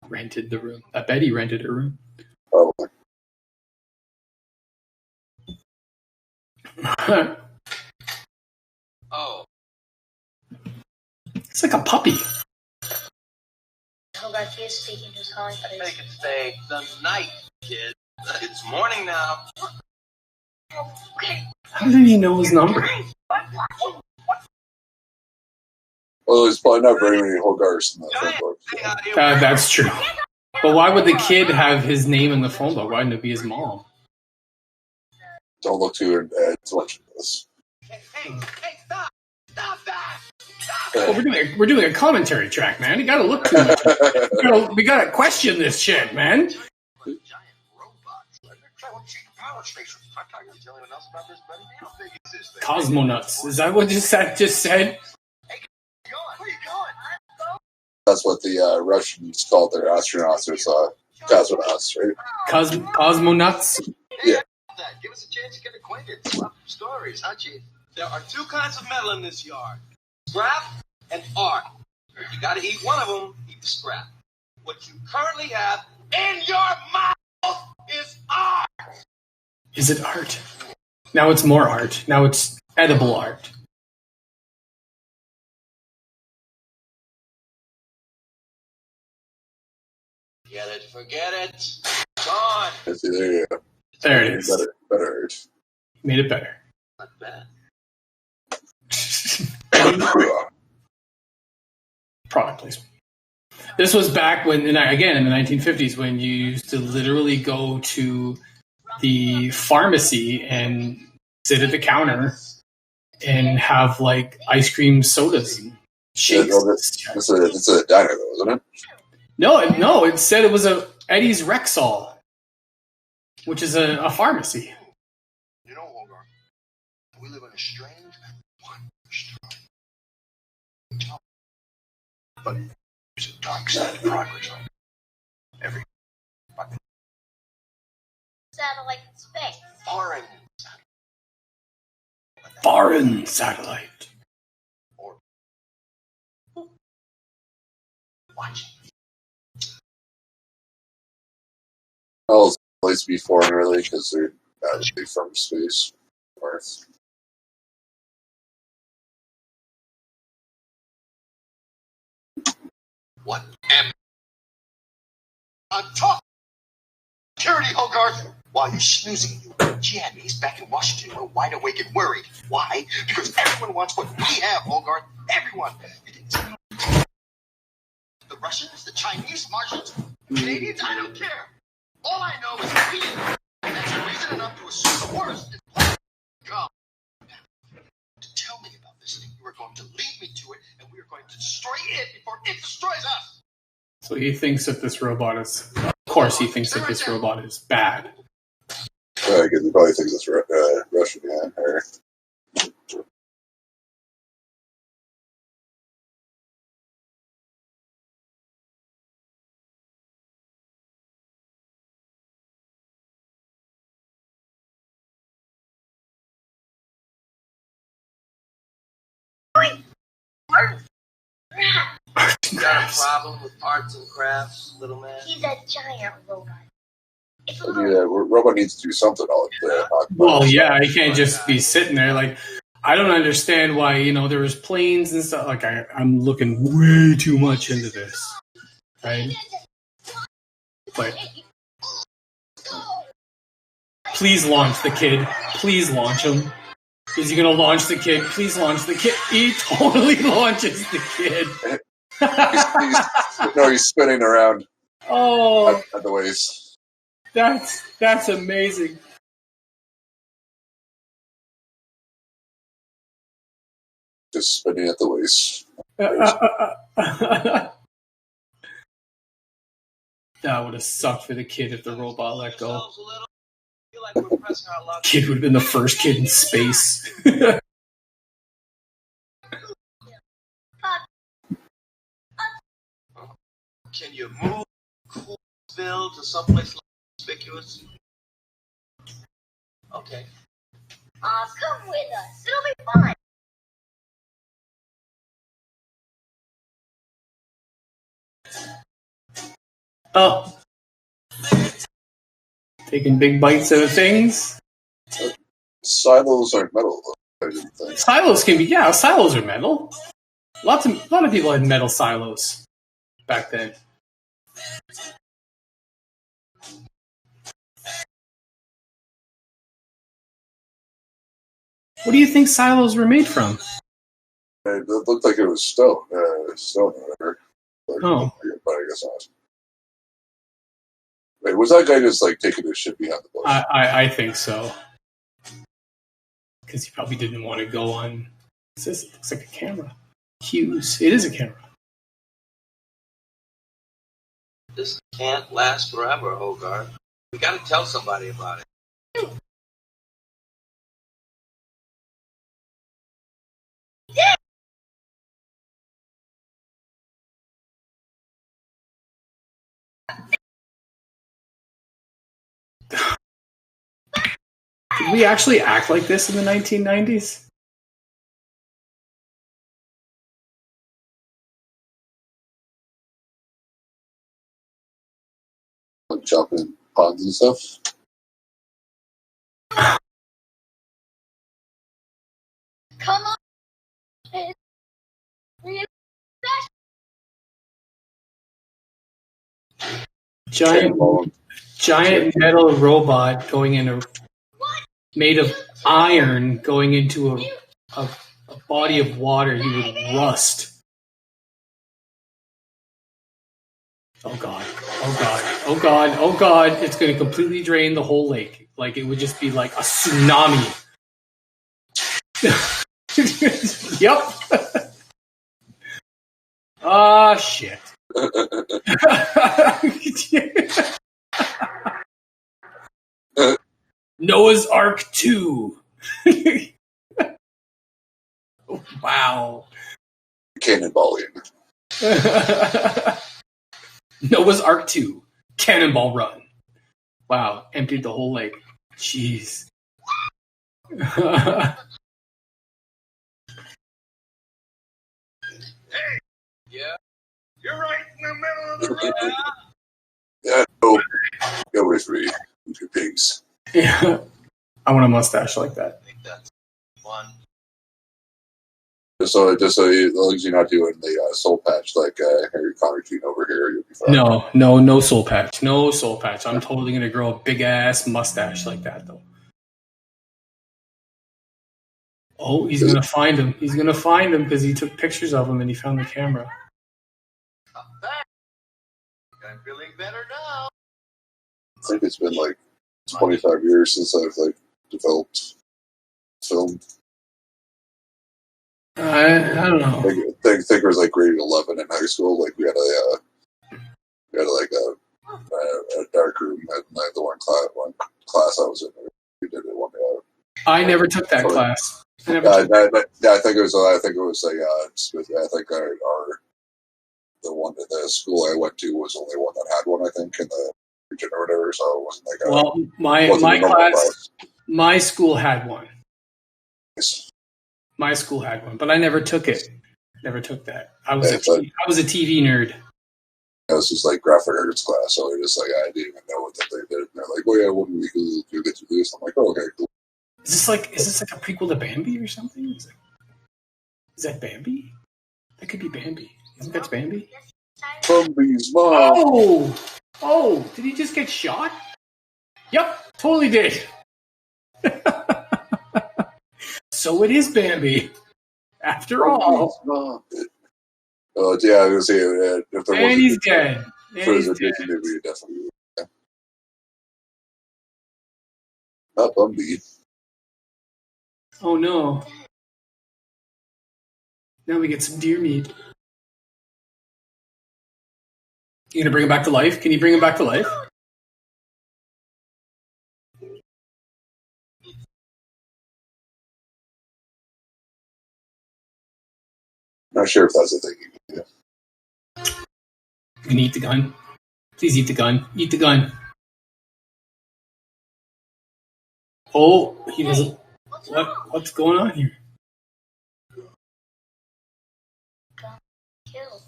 S1: Rented the room. I bet he rented a room.
S2: Probably.
S5: oh,
S1: It's like a puppy.
S7: Hogarth is speaking to his calling, but
S5: make it stay the night, kid. It's morning now.
S1: How did he know his number?
S2: Well, there's probably not very many Hogarths in that phone book. So.
S1: That's true. But why would the kid have his name in the phone book? Why wouldn't it be his mom?
S2: Don't look too much into this.
S5: Hey, stop! Stop that!
S1: Well, we're doing a commentary track, man. You gotta look too much. We gotta question this shit, man.
S5: Giant robots. Power station. I'm not going to tell anyone else about this, buddy. How big is this thing?
S1: Cosmonauts. Is that what just said?
S5: Where are you going?
S2: That's what the Russians called their astronauts. There's cosmonauts, right?
S1: Cosmonauts?
S2: Yeah.
S5: Give us a chance to get acquainted. Swap some stories, huh, Chief? There are two kinds of metal in this yard. Scrap and art. You gotta eat one of them, eat the scrap. What you currently have in your mouth is art!
S1: Is it art? Now it's more art. Now it's edible art.
S5: Get it, forget it. Gone.
S2: There you go.
S1: There it is.
S2: Better.
S1: Made it better.
S5: Not bad.
S1: Product placement. This was back when, again, in the 1950s, when you used to literally go to the pharmacy and sit at the counter and have like ice cream sodas and shakes.
S2: It's a diner, though, isn't it?
S1: No, it said it was a Eddie's Rexall, which is a pharmacy.
S5: You know, Hogarth, we live in a strange and wondrous time. But there's a dark side of progress. Every
S7: satellite in space.
S1: Foreign satellite.
S5: Or watch.
S2: Well, it's be foreign, really, because they're actually from space. Earth.
S5: What am I'm talking security, Hogarth? While you're snoozing, you jammies back in Washington were wide awake and worried. Why? Because everyone wants what we have, Hogarth. Everyone. You didn't see the Russians, the Chinese, Martians, Canadians, I don't care. All I know is we, and that's reason enough to assume the worst is come. To tell me about this thing, you are going to lead me to it, and we are going to destroy it before it destroys us.
S1: So he thinks that this robot is, of course he thinks that this robot is bad.
S2: Because he probably thinks it's Russian, yeah. Or...
S5: You got a problem with arts and crafts, little man?
S7: He's a giant robot. It's a
S2: Yeah,
S7: little
S2: robot needs to do something all day.
S1: Well, yeah, he can't just be sitting there. Like, I don't understand why, there was planes and stuff. Like, I'm looking way too much into this. Right? But please launch the kid. Please launch him. Is he going to launch the kid? Please launch the kid. He totally launches the kid.
S2: He's spinning around.
S1: Oh,
S2: at the waist.
S1: that's amazing.
S2: Just spinning at the waist.
S1: That would have sucked for the kid if the robot let go. Kid would have been the first kid in space.
S5: Can you move Coolsville to someplace less conspicuous? Okay.
S7: Come with us. It'll be fun.
S1: Oh. Taking big bites out of things.
S2: Silos aren't metal, though. I didn't think.
S1: Silos can be, yeah, silos are metal. A lot of people had metal silos back then. What do you think silos were made from?
S2: It looked like it was stone. Stone or whatever.
S1: Oh.
S2: But I guess not. Wait, was that guy just like taking his shit behind the bush?
S1: I think so. Because he probably didn't want to go on. It looks like a camera. Hughes. It is a camera.
S5: This can't last forever, Hogarth. We gotta tell somebody about it.
S1: Did we actually act like this in the 1990s?
S2: Like jumping ponds and stuff.
S7: Come on.
S1: Giant metal robot going in made of iron going into a body of water. He would rust. Oh god! Oh god! Oh god! Oh god! It's going to completely drain the whole lake. Like it would just be like a tsunami. Yep. Ah, shit. Noah's Ark 2. Wow.
S2: Cannonballing.
S1: Noah's Ark 2. Cannonball Run. Wow. Emptied the whole lake. Jeez.
S5: Yeah, you're right in the middle of the road.
S2: Yeah, no. Go with me. With your pigs.
S1: Yeah. I want a mustache like that.
S5: I think that's fun.
S2: Just so as long as you're not doing the soul patch like Harry Connor Jean over here, you'll be fine.
S1: No soul patch. No soul patch. I'm totally going to grow a big ass mustache like that, though. Oh, he's going to find him. He's going to find him because he took pictures of him and he found the camera.
S5: I'm feeling better now.
S2: I think it's been like 25 years since I've like developed film.
S1: I don't know.
S2: I think it was like grade 11 in high school. Like we had a dark room at like the one class I was in. We did it one day out.
S1: I never took that class.
S2: I think it was like I think our the one at the school I went to was the only one that had one. I think in the region or whatever. So it wasn't like
S1: my class. My school had one. My school had one, but I never took it. Never took that. I was a TV nerd.
S2: It was just like graphic arts class, so it just like I didn't even know what that they did. And they're like, "Oh yeah, when we do get to this," I'm like, "Oh okay, cool."
S1: Is this like a prequel to Bambi or something? Is that Bambi? That could be Bambi. Isn't that Bambi?
S2: Bambi's mom.
S1: Oh! Did he just get shot? Yep, totally did. So it is Bambi. After all.
S2: Yeah, I was gonna say if there
S1: And he's dead. Yeah,
S2: For
S1: he's
S2: the
S1: dead.
S2: Disney movie, definitely. Yeah. Not Bumby.
S1: Oh no. Now we get some deer meat. You gonna bring him back to life? Can you bring him back to life?
S2: Not sure if that's a thing. Yeah.
S1: You can eat the gun. Please eat the gun. Eat the gun. Oh, he doesn't. What's going on here?
S7: Kill.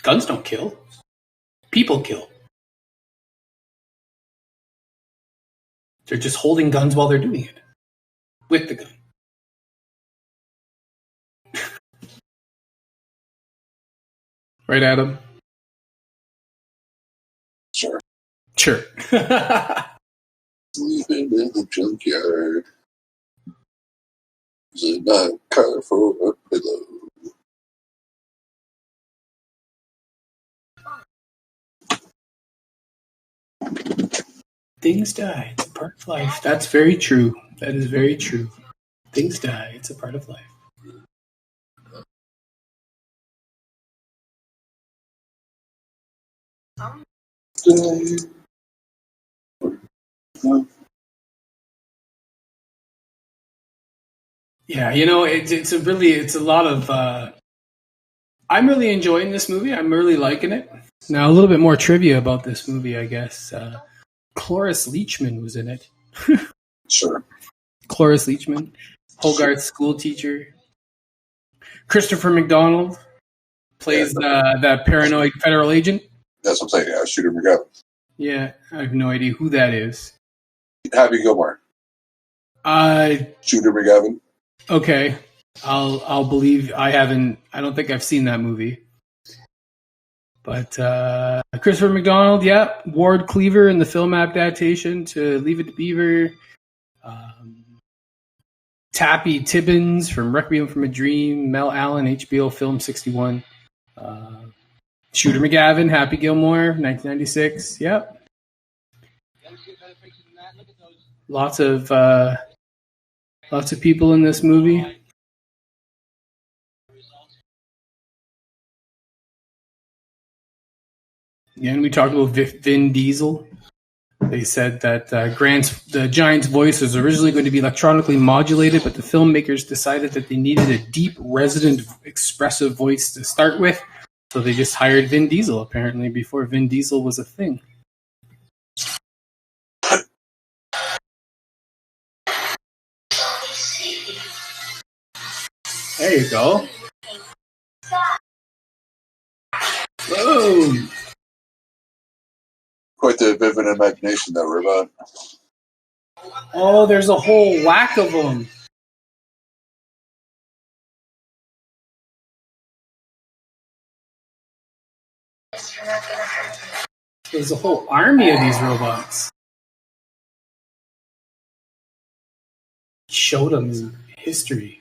S1: Guns don't kill. People kill. They're just holding guns while they're doing it. With the gun. Right, Adam?
S2: Sure.
S1: Sure.
S2: Sleeping in the junkyard. Using my car for a pillow.
S1: Things die. It's a part of life. That's very true. That is very true. Things die. It's a part of life. Yeah, it's a lot of. I'm really enjoying this movie. I'm really liking it. Now, a little bit more trivia about this movie, I guess. Cloris Leachman was in it.
S2: Sure.
S1: Cloris Leachman, Hogarth's school teacher. Christopher McDonald plays that paranoid federal agent.
S2: That's what I'm saying. Yeah, Shooter McGavin.
S1: Yeah, I have no idea who that is.
S2: Happy Gilmore. Shooter McGavin.
S1: Okay, I'll believe. I don't think I've seen that movie. But Christopher McDonald, yeah, Ward Cleaver in the film adaptation to Leave It to Beaver. Tappy Tibbins from Requiem from a Dream. Mel Allen, HBO film 61. Shooter McGavin, Happy Gilmore, 1996. Yep. Lots of people in this movie. Again, we talked about Vin Diesel. They said that the Giant's voice was originally going to be electronically modulated, but the filmmakers decided that they needed a deep, resonant, expressive voice to start with, so they just hired Vin Diesel, apparently, before Vin Diesel was a thing. There you go. Boom.
S2: Quite the vivid imagination that we're about.
S1: Oh, there's a whole whack of them. There's a whole army of these robots. Showed them history.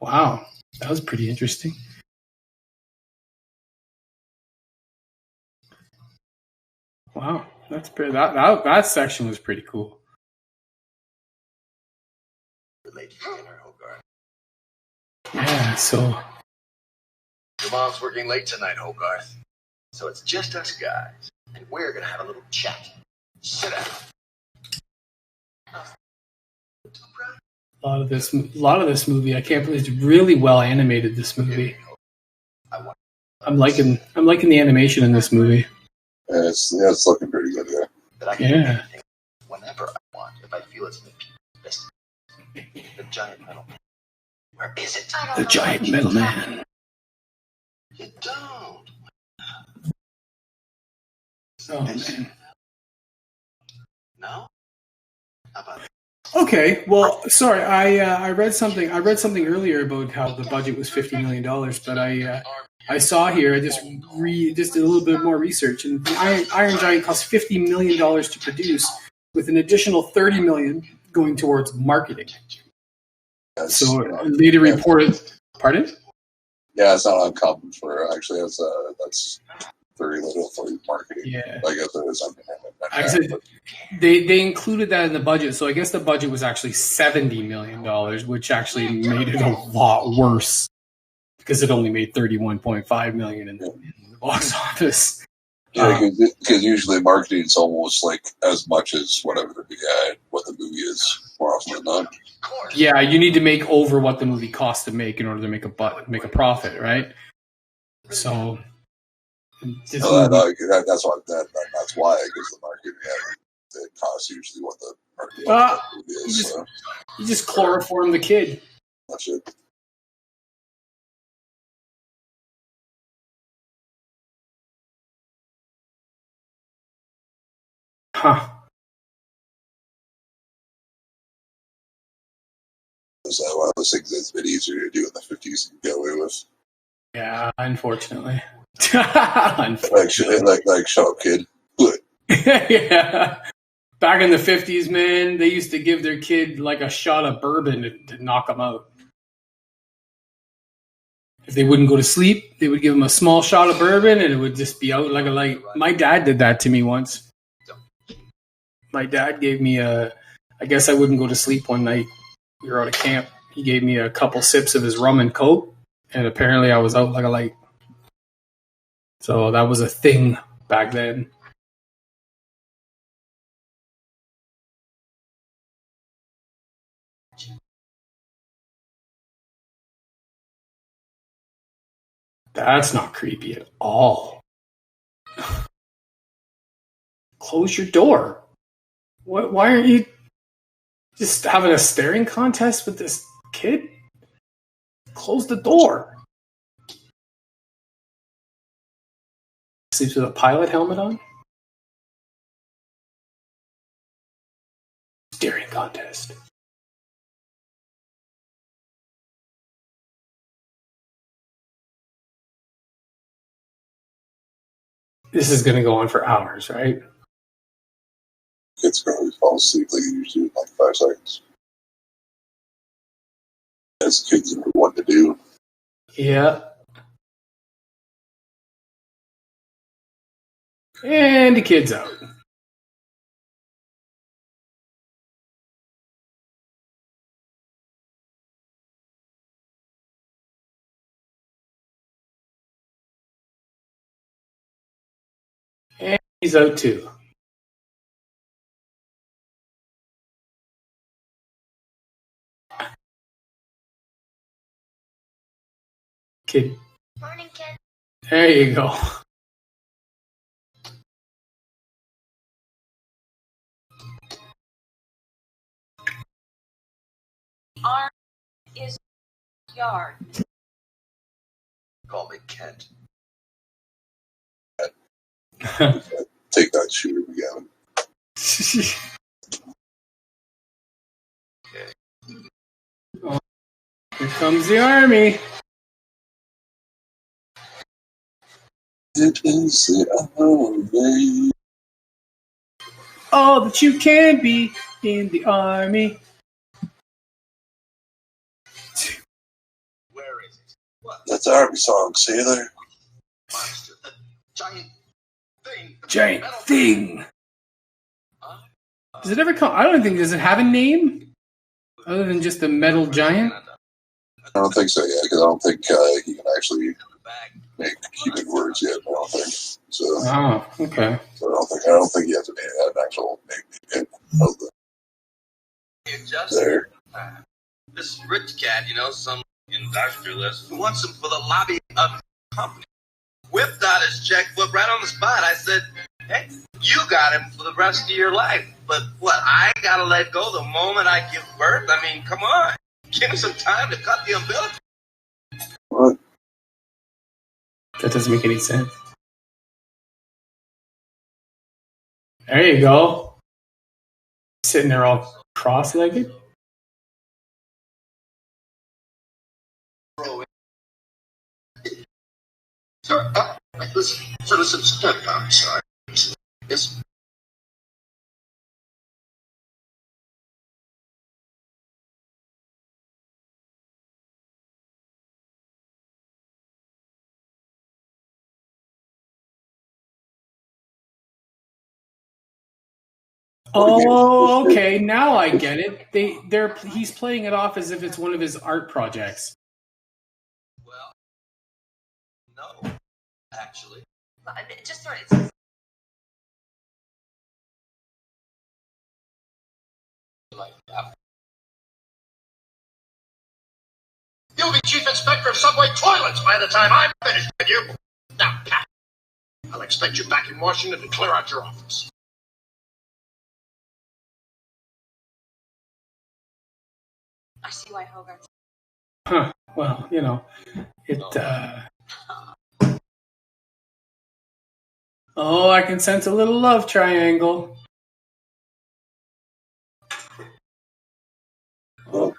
S1: Wow, that was pretty interesting. Wow, that's pretty. That section was pretty cool. Yeah, so
S5: Your mom's working late tonight, Hogarth. So it's just us guys, and we're gonna have a little chat. Sit down.
S1: a lot of this movie, I can't believe it's really well animated. This movie, I'm liking the animation in this movie.
S2: It's looking pretty good, yeah.
S5: That I can do anything whenever I want if I feel it's making best. The giant metal man. Where is it?
S1: The giant metal man.
S5: You don't.
S1: Oh man.
S5: No? How about it?
S1: Okay, well, sorry, I read something earlier about how the budget was $50 million, but I saw here, I just did a little bit more research, and the Iron Giant cost $50 million to produce, with an additional $30 million going towards marketing. So later reported, pardon?
S2: Yeah, it's not uncommon for actually. That's very little for marketing.
S1: Yeah.
S2: I guess there is something.
S1: I said they included that in the budget, so I guess the budget was actually $70 million, which actually made it a lot worse because it only made $31.5 million in the box office.
S2: Yeah, because usually marketing is almost like as much as whatever what the movie is more often than not.
S1: Yeah, you need to make over what the movie costs to make in order to make a profit, right? So
S2: That's why because the market it costs usually what the market is.
S1: You just chloroform the kid.
S2: That's it.
S1: Huh.
S2: So one of those things that's a bit easier to do in the 50s and get away with.
S1: Yeah, unfortunately.
S2: Like shut up, kid. Good.
S1: Yeah. Back in the 50s, man, they used to give their kid like a shot of bourbon to knock them out. If they wouldn't go to sleep, they would give them a small shot of bourbon and it would just be out like a light. My dad did that to me once. My dad gave me I guess I wouldn't go to sleep one night. We were out of camp. He gave me a couple sips of his rum and coke, and apparently I was out like a light. So that was a thing back then. That's not creepy at all. Close your door. Why aren't you just having a staring contest with this kid? Close the door. Sleeps with a pilot helmet on? Staring contest. This is going to go on for hours, right?
S2: Kids probably fall asleep like you usually do in like 5 seconds. As kids are what to do.
S1: Yeah. And the kid's out. And he's out too. Kid.
S7: Morning, kid.
S1: There you go.
S3: Arm is yard.
S5: Call me Kent.
S2: Take that shooter again.
S1: Oh, here comes the army.
S2: It is the army.
S1: All that you can be in the army.
S5: Where is it? What?
S2: That's the army song, sailor.
S5: Monster. A giant thing.
S1: Giant thing. Does it ever come? I don't think. Does it have a name other than just a metal giant?
S2: I don't think so, yeah, because I don't think he can actually make human words yet. I don't think so.
S1: Oh, okay.
S2: So I don't think he has an actual name of the
S5: Just
S2: there.
S5: this rich cat, some industrialist who wants him for the lobby of his company. Whipped out his checkbook right on the spot. I said, hey, you got him for the rest of your life. But what, I got to let go the moment I give birth? I mean, come on. Give him some time to cut the umbilical.
S2: What?
S1: That doesn't make any sense. There you go. Sitting there all cross-legged.
S5: Sir, listen, step down, I'm sorry. Yes.
S1: Oh, okay. Now I get it. He's playing it off as if it's one of his art projects.
S5: Well, no, actually.
S3: Just sort of.
S5: Like that.
S4: You'll be chief inspector of subway toilets by the time I'm finished with you. Now, Pat, I'll expect you back in Washington to clear out your office.
S3: I see why Hogarth's.
S1: Huh. Well, it. Oh, I can sense a little love triangle. Oh.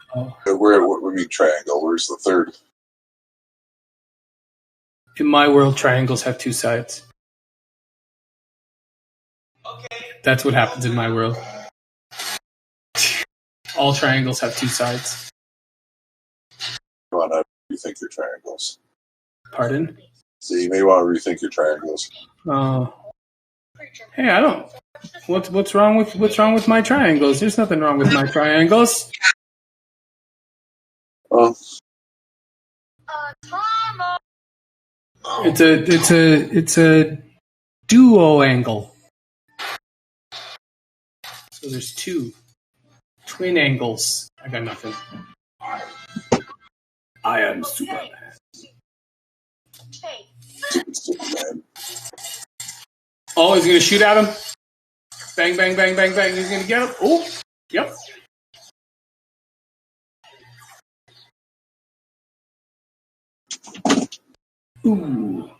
S2: What would be triangle? Where's the third?
S1: In my world, triangles have two sides.
S5: Okay.
S1: That's what happens in my world. All triangles have two sides.
S2: You want to rethink your triangles.
S1: Pardon?
S2: So you may want to rethink your triangles.
S1: Oh. Hey, I don't. What's wrong with my triangles? There's nothing wrong with my triangles.
S2: Oh.
S1: It's a duo angle. So there's two twin angles. I got nothing. I am Superman.
S2: Superman.
S1: Oh, he's gonna shoot at him. Bang, bang, bang, bang, bang. He's gonna get him. Oh, yep. Ooh.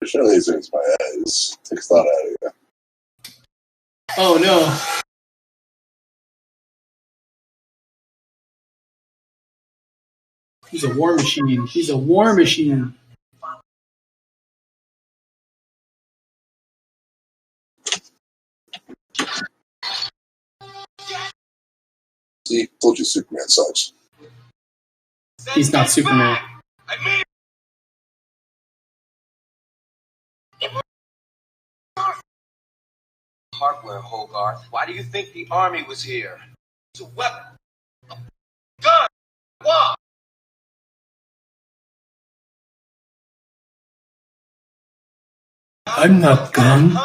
S2: Sure, these things my eyes. Takes thought out of you.
S1: Oh no. He's a war machine. He's a war machine.
S2: See, told you Superman sucks.
S1: He's not Superman.
S5: I mean, hardware, Hogarth. Why do you think the army was here? It's a weapon. A gun. Why?
S1: I'm not gun.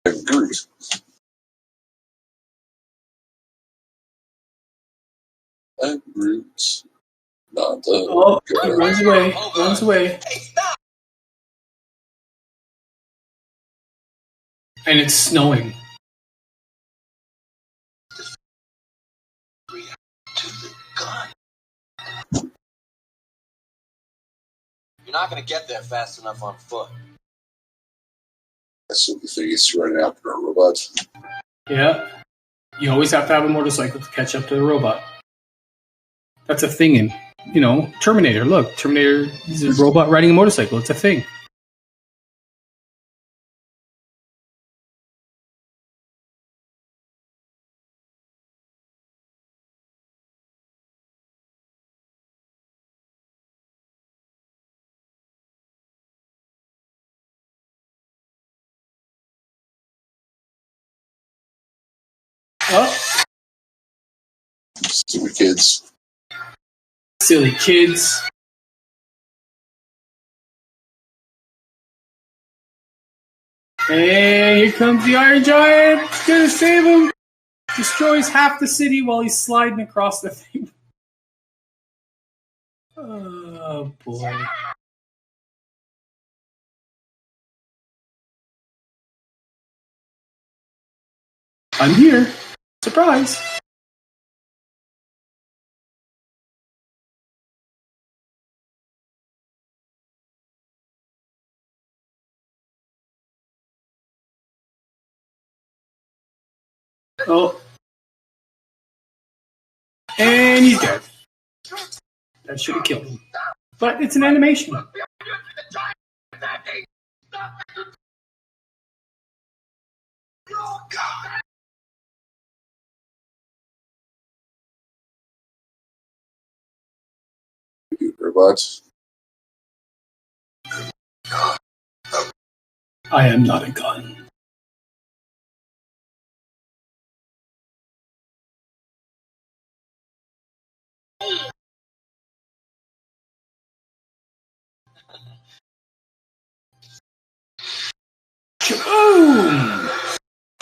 S2: And Groot. And Groot. Not the.
S1: Oh, he runs away. Runs away.
S5: Hey, stop!
S1: And it's snowing.
S5: To the gun. You're not gonna get there fast enough on foot.
S2: That's what the thing is running after a robot.
S1: Yeah. You always have to have a motorcycle to catch up to the robot. That's a thing in, Terminator. Look, Terminator, he's a robot riding a motorcycle. It's a thing. Oh,
S2: Stupid kids.
S1: silly kids. And here comes the Iron Giant. He's gonna save him. Destroys half the city while he's sliding across the thing. Oh, boy. I'm here. Surprise. Oh. And he's dead. That should have killed him. But it's an animation.
S4: Oh, God.
S2: Robots.
S1: I am not a gun. Boom!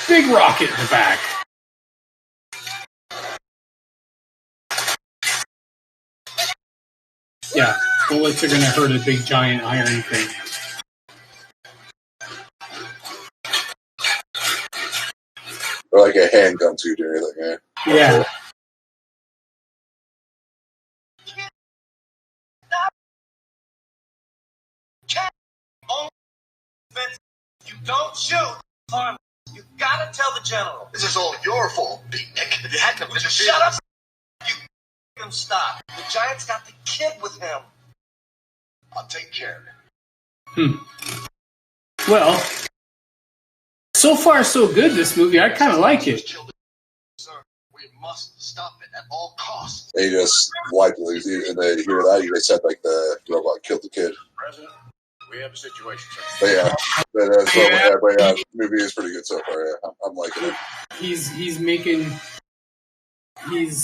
S1: Big rocket in the back. Yeah, bullets are going to hurt a big giant iron thing.
S2: Or like a handgun too, or anything,
S1: Yeah.
S4: You don't shoot. You gotta tell the general.
S5: This is all your fault, Big Nick.
S4: If you hadn't have just shut up. You him stop. The Giant's got the kid with him.
S5: I'll take care of it.
S1: Well, so far so good, this movie. I kind of like it.
S5: Sir, we must stop it at all costs.
S2: They just wiped it, and they hear that, they said like the robot killed the kid.
S5: President, we have a situation, sir.
S2: But yeah, the movie is pretty good so far. Yeah, I'm liking it.
S1: He's making it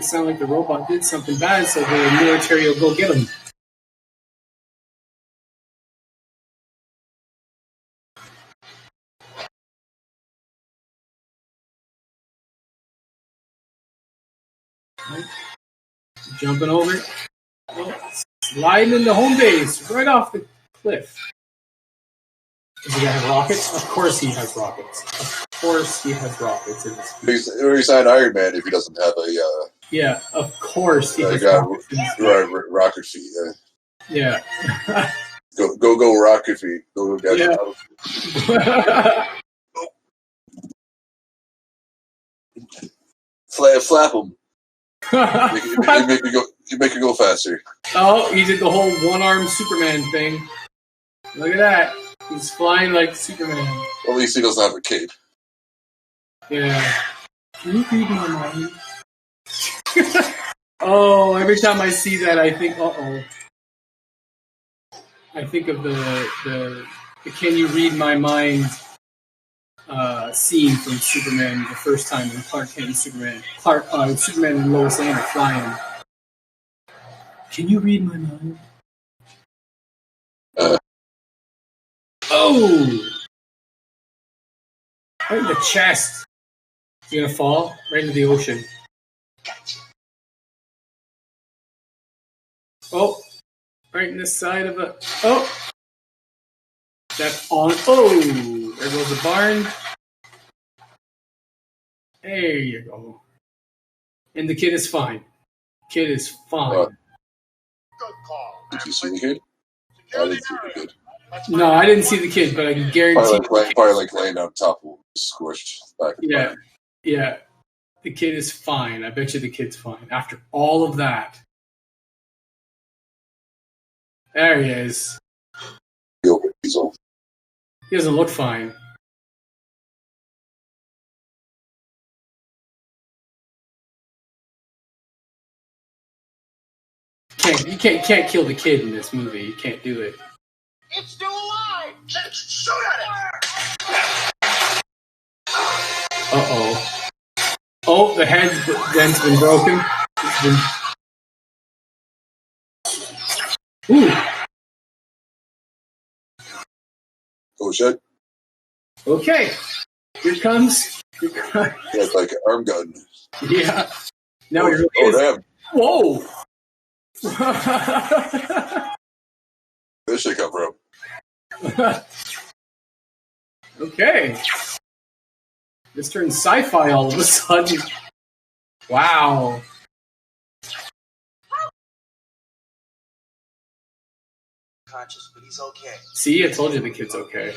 S1: sound like the robot did something bad, so the military will go get him. Jumping over, sliding into home base, right off the cliff. Does he have rockets? Of course he has rockets. Of course he has rockets in this movie.
S2: He's not Iron Man if he doesn't have a
S1: yeah, of course he has rockets.
S2: Rocket feet.
S1: Yeah.
S2: Go rocket feet. Go
S1: Yeah.
S2: Flap them. You make it go faster.
S1: Oh, he did the whole one-armed Superman thing. Look at that. He's flying like Superman.
S2: At least he doesn't have a cape.
S1: Yeah. Can you read my mind? Oh, every time I see that, I think, uh-oh. I think of the Can You Read My Mind scene from Superman the first time when Clark Kent and Superman and Lois Lane are flying. Can you read my mind? Oh! Right in the chest. He's gonna fall right into the ocean. Oh! Right in the side of a... Oh! That's on... Oh! There goes the barn. There you go. And the kid is fine. Kid is fine.
S5: Good call.
S2: Did you see the kid? I didn't see the kid.
S1: No, I didn't see the kid, but I can guarantee...
S2: Probably like laying on top of him, squished back and
S1: Yeah.
S2: back.
S1: Yeah. The kid is fine. I bet you the kid's fine. After all of that. There he is.
S2: He's old.
S1: He doesn't look fine. You can't kill the kid in this movie. You can't do it.
S4: It's still alive. Shoot at it.
S1: Uh-oh. Oh, the vent's been broken. Ooh.
S2: Oh shit.
S1: Okay. Here comes.
S2: That's like an arm gun.
S1: Yeah. Now he really is.
S2: Damn.
S1: Whoa.
S2: This should come from.
S1: Okay. This turns sci-fi all of a sudden. Wow.
S4: Conscious, but he's okay.
S1: See, I told you the kid's okay.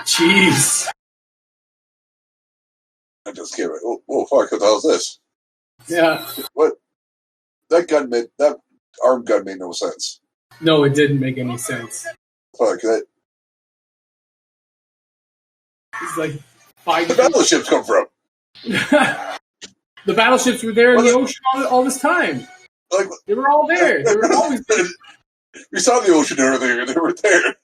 S1: Jeez.
S2: I just can't. Oh fuck! What the hell is this?
S1: Yeah.
S2: What? That arm gun made no sense.
S1: No, it didn't make any sense.
S2: Fuck that.
S1: It's like 5
S2: The battleships come from.
S1: The battleships were there in the ocean all this time.
S2: Like,
S1: they were all there. They were always there.
S2: We saw the ocean earlier. They were there.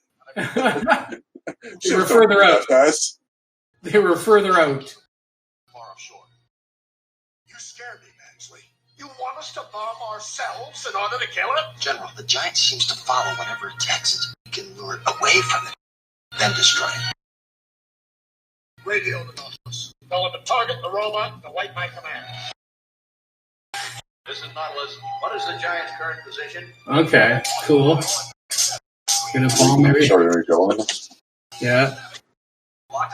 S1: They were further out.
S2: Fast.
S1: They were further out.
S4: Far offshore. You scared me, Mansley. You want us to bomb ourselves in order to kill it?
S5: General, the giant seems to follow whatever attacks it. We can lure it away from it, then destroy it.
S4: Radio the Nautilus. Tell him to target the robot and await my command. This is Nautilus. What is the giant's current position?
S1: Okay, cool. Gonna bomb everything.
S2: Sorry, we're going.
S1: Yeah.
S3: Oh,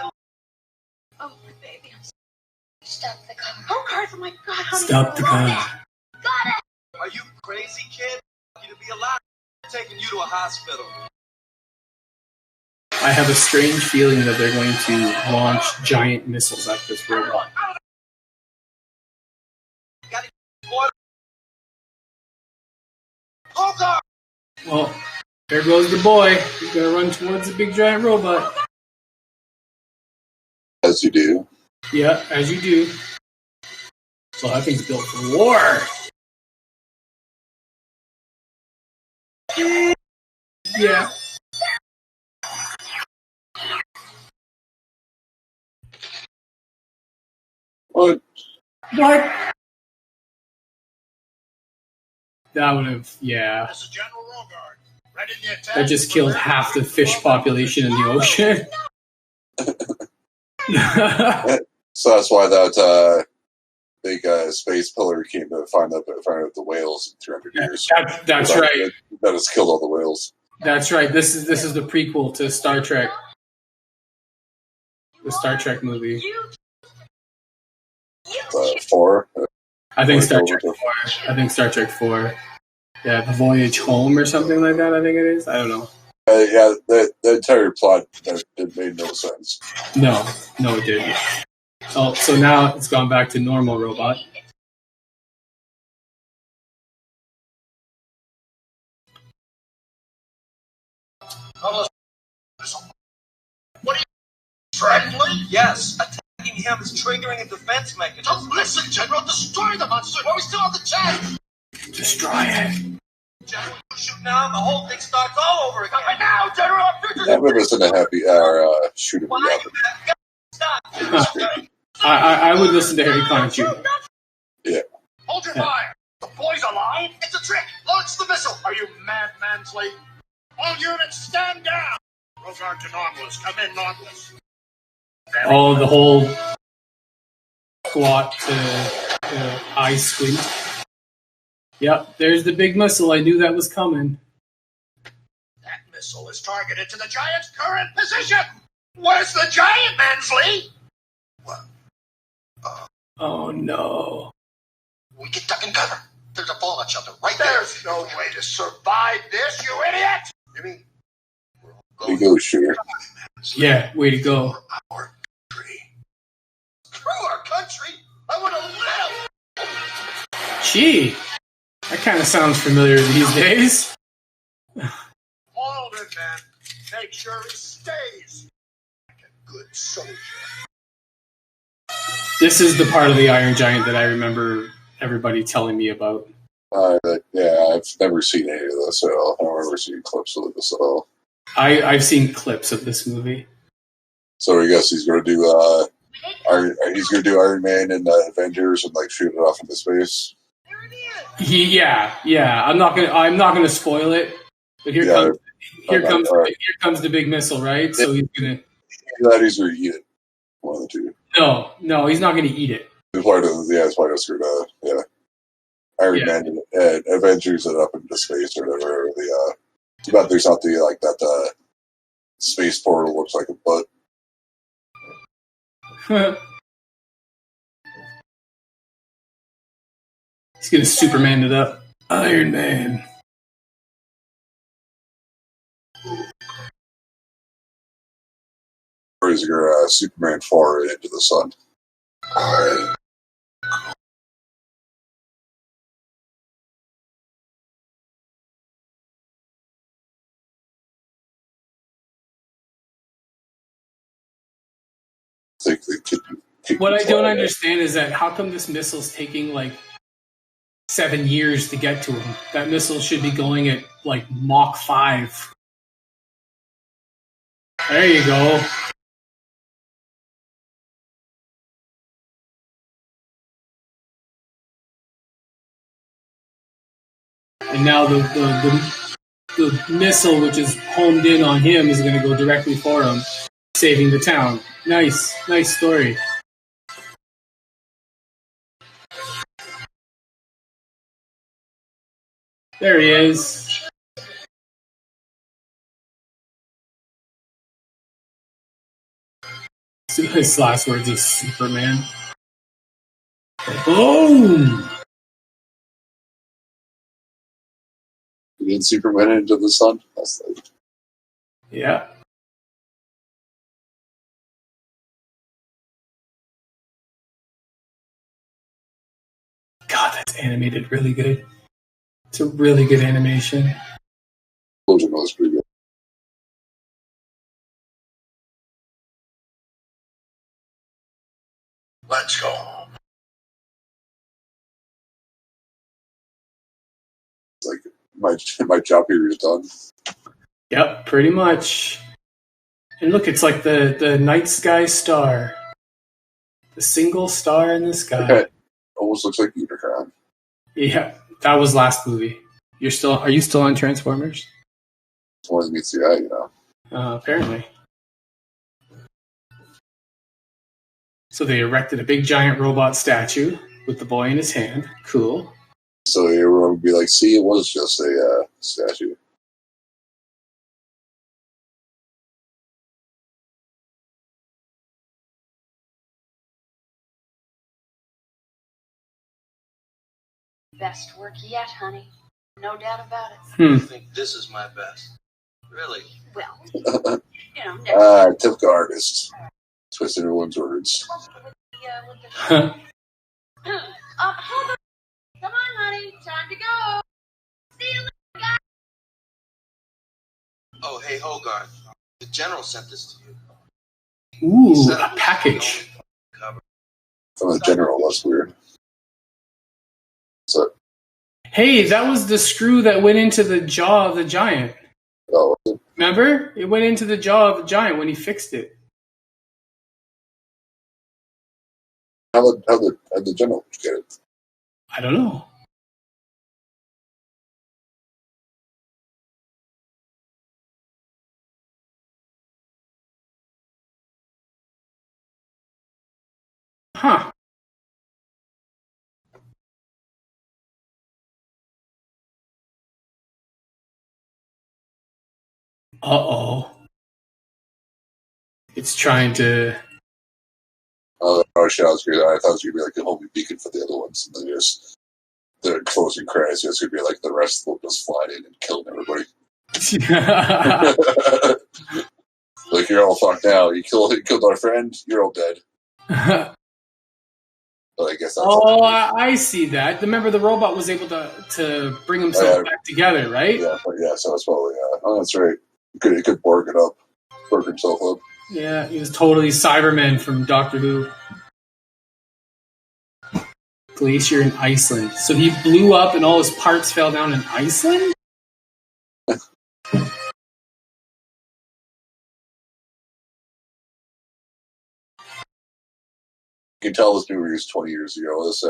S3: my baby.
S7: Stop the car.
S3: Oh, Garth, oh my God, honey.
S1: Stop the car.
S7: Got it.
S5: Are you crazy, kid? You to be alive. I'm taking you to a hospital.
S1: I have a strange feeling that they're going to launch giant missiles at this robot.
S5: Got it. Oh, God!
S1: Well, there goes the boy. He's gonna run towards the big giant robot.
S2: As you do.
S1: Yeah, as you do. So that thing's built for war. Yeah.
S2: What?
S1: What? That would have, yeah.
S4: This is General Rogard. Ready the attack.
S1: That just killed half the fish population in the ocean.
S2: So that's why that big space pillar came to find out the whales in 300 years.
S1: That's right.
S2: That has killed all the whales.
S1: That's right. This is the prequel to Star Trek. The Star Trek movie.
S2: 4.
S1: I think Star Trek 4. I think Star Trek 4. Yeah, The Voyage Home or something like that, I think it is. I don't know.
S2: Yeah, the entire plot it made no sense.
S1: No, it didn't. So now it's gone back to normal robot.
S4: What are you, friendly?
S5: Yes, attacking him is triggering a defense mechanism.
S4: Don't listen, General. Destroy the monster while we still have the chance.
S1: Destroy it.
S5: General, you shoot now, and the whole thing starts all over again.
S4: Right now, General.
S2: Never listen to Happy Shoot 'em
S5: Why
S2: Up.
S5: you stop?
S1: I would listen to Harry Connick Jr.
S2: Yeah.
S4: Hold your fire. The boy's alive. It's a trick. Launch the missile. Are you mad, Mansley? All units, stand down. Rogard to Nautilus. Come in, Nautilus.
S1: Oh, the whole plot to eye squint. Yep, there's the big missile. I knew that was coming.
S4: That missile is targeted to the giant's current position. Where's the giant, Mansley?
S5: What?
S1: Oh no.
S5: We get duck and cover. There's a fallout shelter right there.
S4: There's no way to survive this, you idiot!
S5: You mean?
S2: You go, Shooter.
S1: Yeah, way to go.
S5: Our country. Screw our country! I want to live!
S1: Gee, that kind of sounds familiar these days.
S4: Hold it, man. Make sure he stays like a good soldier.
S1: This is the part of the Iron Giant that I remember everybody telling me about.
S2: Yeah, I've never seen any of this at all. I don't remember seeing clips of this at all.
S1: I've seen clips of this movie.
S2: So I guess he's going to do Iron Man and Avengers and like shoot it off into space.
S1: Yeah. I'm not gonna spoil it. But here comes the big missile, right? So he's gonna.
S2: He's going to eat it. One of the two.
S1: No, he's not gonna eat it.
S2: It's probably just going to Iron Man and Avengers it up into space or whatever. But there's something like that. Space portal looks like a butt.
S1: He's gonna Superman it up. Iron Man.
S2: Or is your Superman 4 into the sun? I think they could
S1: What I don't understand is that how come this missile's taking like 7 years to get to him? That missile should be going at like Mach 5. There you go. And now the missile, which is homed in on him, is going to go directly for him, saving the town. Nice story. There he is. His last words is Superman. Boom!
S2: You did Superman into the sun? That's like...
S1: Yeah. God, that's animated really good. It's a really good animation.
S2: Closure was pretty good.
S5: Let's go home.
S2: Like my job here is done.
S1: Yep, pretty much. And look, it's like the night sky star. The single star in the sky.
S2: Okay. Almost looks like Unicron.
S1: Yeah, that was last movie. Are you still on Transformers?
S2: More than meets the eye, you know.
S1: Apparently. So they erected a big giant robot statue with the boy in his hand. Cool.
S2: So everyone would be like, see, it was just a statue.
S3: Best work yet, honey. No doubt about it.
S5: I think this is my best. Really?
S3: Well, never.
S2: Typical artist. Twisting everyone's words.
S3: Hold on. Come on, honey. Time to go. See you later, guys.
S5: Oh, hey, Hogarth. The general sent this to you.
S1: Ooh, a package.
S2: From the general, that's weird. So,
S1: Hey, that was the screw that went into the jaw of the giant.
S2: oh,
S1: Remember? It went into the jaw of the giant when he fixed it.
S2: how the general get it?
S1: I don't know. Huh. Uh-oh. It's trying to...
S2: Oh shit, I thought it was going to be like the homie beacon for the other ones. And then just the closing credits, it's going to be like the rest of them just flying in and killing everybody. Like, you're all fucked now. You killed our friend, you're all dead. But I guess that's
S1: I see that. Remember, the robot was able to bring himself back together, right?
S2: Yeah, so it's probably, oh, that's right. He could borg himself up.
S1: Yeah, he was totally Cyberman from Doctor Who. Glacier in Iceland. So he blew up and all his parts fell down in Iceland?
S2: You can tell this movie was 20 years ago. This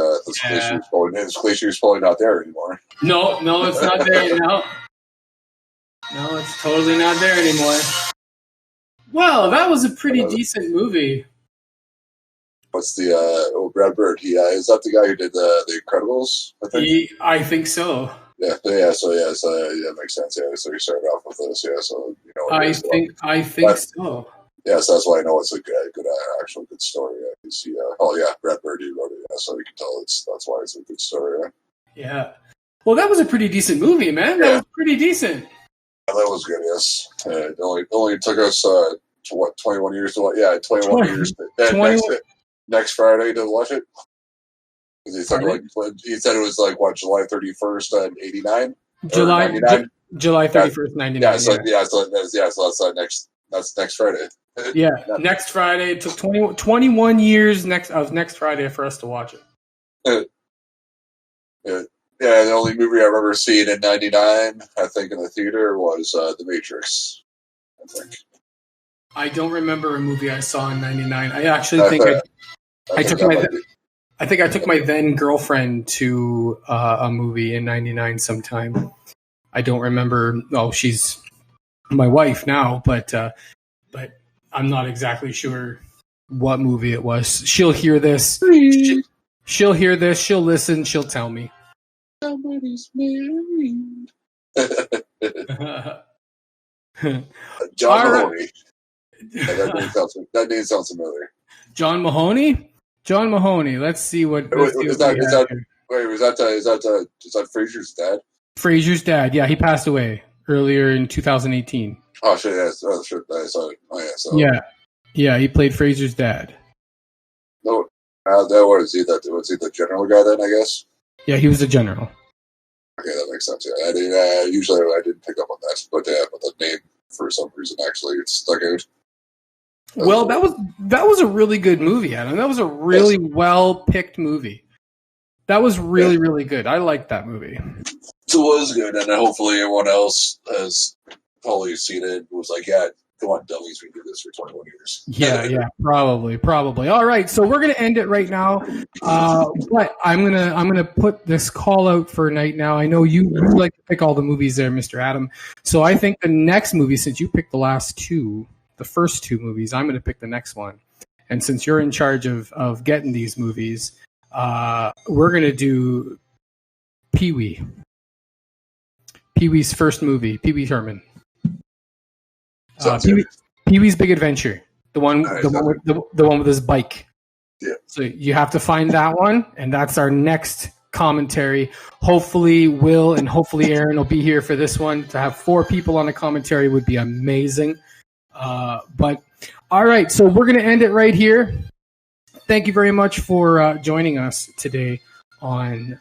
S2: glacier's probably not there anymore.
S1: No, it's not there now. No, it's totally not there anymore. Well, that was a pretty decent movie.
S2: What's the Brad Bird? He is that the guy who did the Incredibles?
S1: I think so.
S2: Yeah, that makes sense. Yeah, so he started off with this. Yeah, so you know.
S1: I think so.
S2: Yeah, so that's why I know it's a good actual good story. You see, Brad Bird wrote it. Yeah, so you can tell that's why it's a good story.
S1: Yeah. Well, that was a pretty decent movie, man. That was pretty decent.
S2: Yeah, that was good. Yes, it only took us 21 years to watch. Yeah, 21 years. Next Friday to watch it. He said it was like what, July 31st and 89.
S1: July 31st, 99.
S2: Yeah, so that's next Friday.
S1: Yeah, next Friday. It took 21 years next Friday for us to watch it.
S2: Yeah, the only movie I've ever seen in '99, I think, in the theater was The Matrix. I think.
S1: I don't remember a movie I saw in '99. I actually think I took my then girlfriend to a movie in '99 sometime. I don't remember. Oh, she's my wife now, but I'm not exactly sure what movie it was. She'll hear this. She'll hear this. She'll listen. She'll tell me.
S2: Somebody's married. John Mahoney. That name sounds familiar.
S1: John Mahoney. John Mahoney. Let's see what.
S2: Is that Fraser's dad?
S1: Fraser's dad. Yeah, he passed away earlier in 2018.
S2: Oh shit! Yeah, sure. I saw it. Oh yeah. So.
S1: Yeah. He played Fraser's dad.
S2: No, was he the general guy then? I guess.
S1: Yeah, he was a general.
S2: Okay, that makes sense. Yeah, I didn't. Usually, I didn't pick up on that, but the name for some reason actually it stuck out.
S1: Well, that was a really good movie, Adam. That was a really well picked movie. That was really really good. I liked that movie.
S2: It was good, and hopefully everyone else has probably seen it. Was like, yeah, come on, dummies, we did this for 21 years.
S1: Yeah, probably. All right, so we're gonna end it right now. But I'm gonna put this call out for night now. I know you like to pick all the movies there, Mr. Adam. So I think the next movie, since you picked the first two movies, I'm gonna pick the next one. And since you're in charge of getting these movies, we're gonna do Pee-wee. Pee-wee's first movie, Pee-wee Herman. Pee-wee's Big Adventure, the one with his bike.
S2: Yeah.
S1: So you have to find that one, and that's our next commentary. Hopefully, Will and hopefully Aaron will be here for this one. To have 4 people on a commentary would be amazing. But all right, so we're going to end it right here. Thank you very much for joining us today on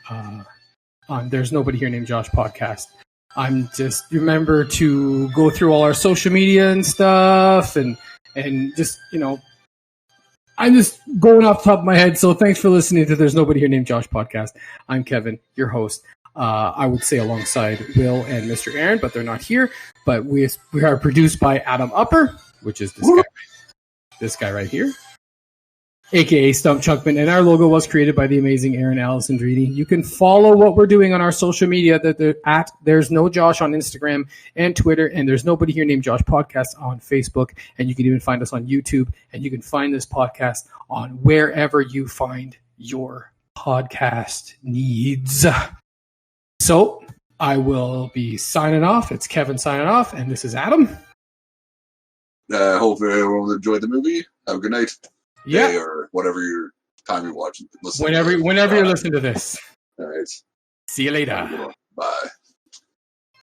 S1: There's Nobody Here Named Josh podcast. I'm just remember to go through all our social media and stuff, and just I'm just going off the top of my head. So thanks for listening to There's Nobody Here Named Josh podcast. I'm Kevin, your host. I would say alongside Will and Mr. Aaron, but they're not here. But we are produced by Adam Upper, which is this guy right here, aka Stump Chuckman, and our logo was created by the amazing Aaron Alessandrini. You can follow what we're doing on our social media at There's No Josh on Instagram and Twitter, and There's Nobody Here Named Josh podcast on Facebook, and you can even find us on YouTube, and you can find this podcast on wherever you find your podcast needs. So I will be signing off. It's Kevin signing off, and this is Adam.
S2: Hope everyone enjoyed the movie. Have a good night.
S1: Yeah,
S2: or whatever your time you're watching.
S1: Whenever you're listening to this.
S2: All right.
S1: See you later.
S2: Bye.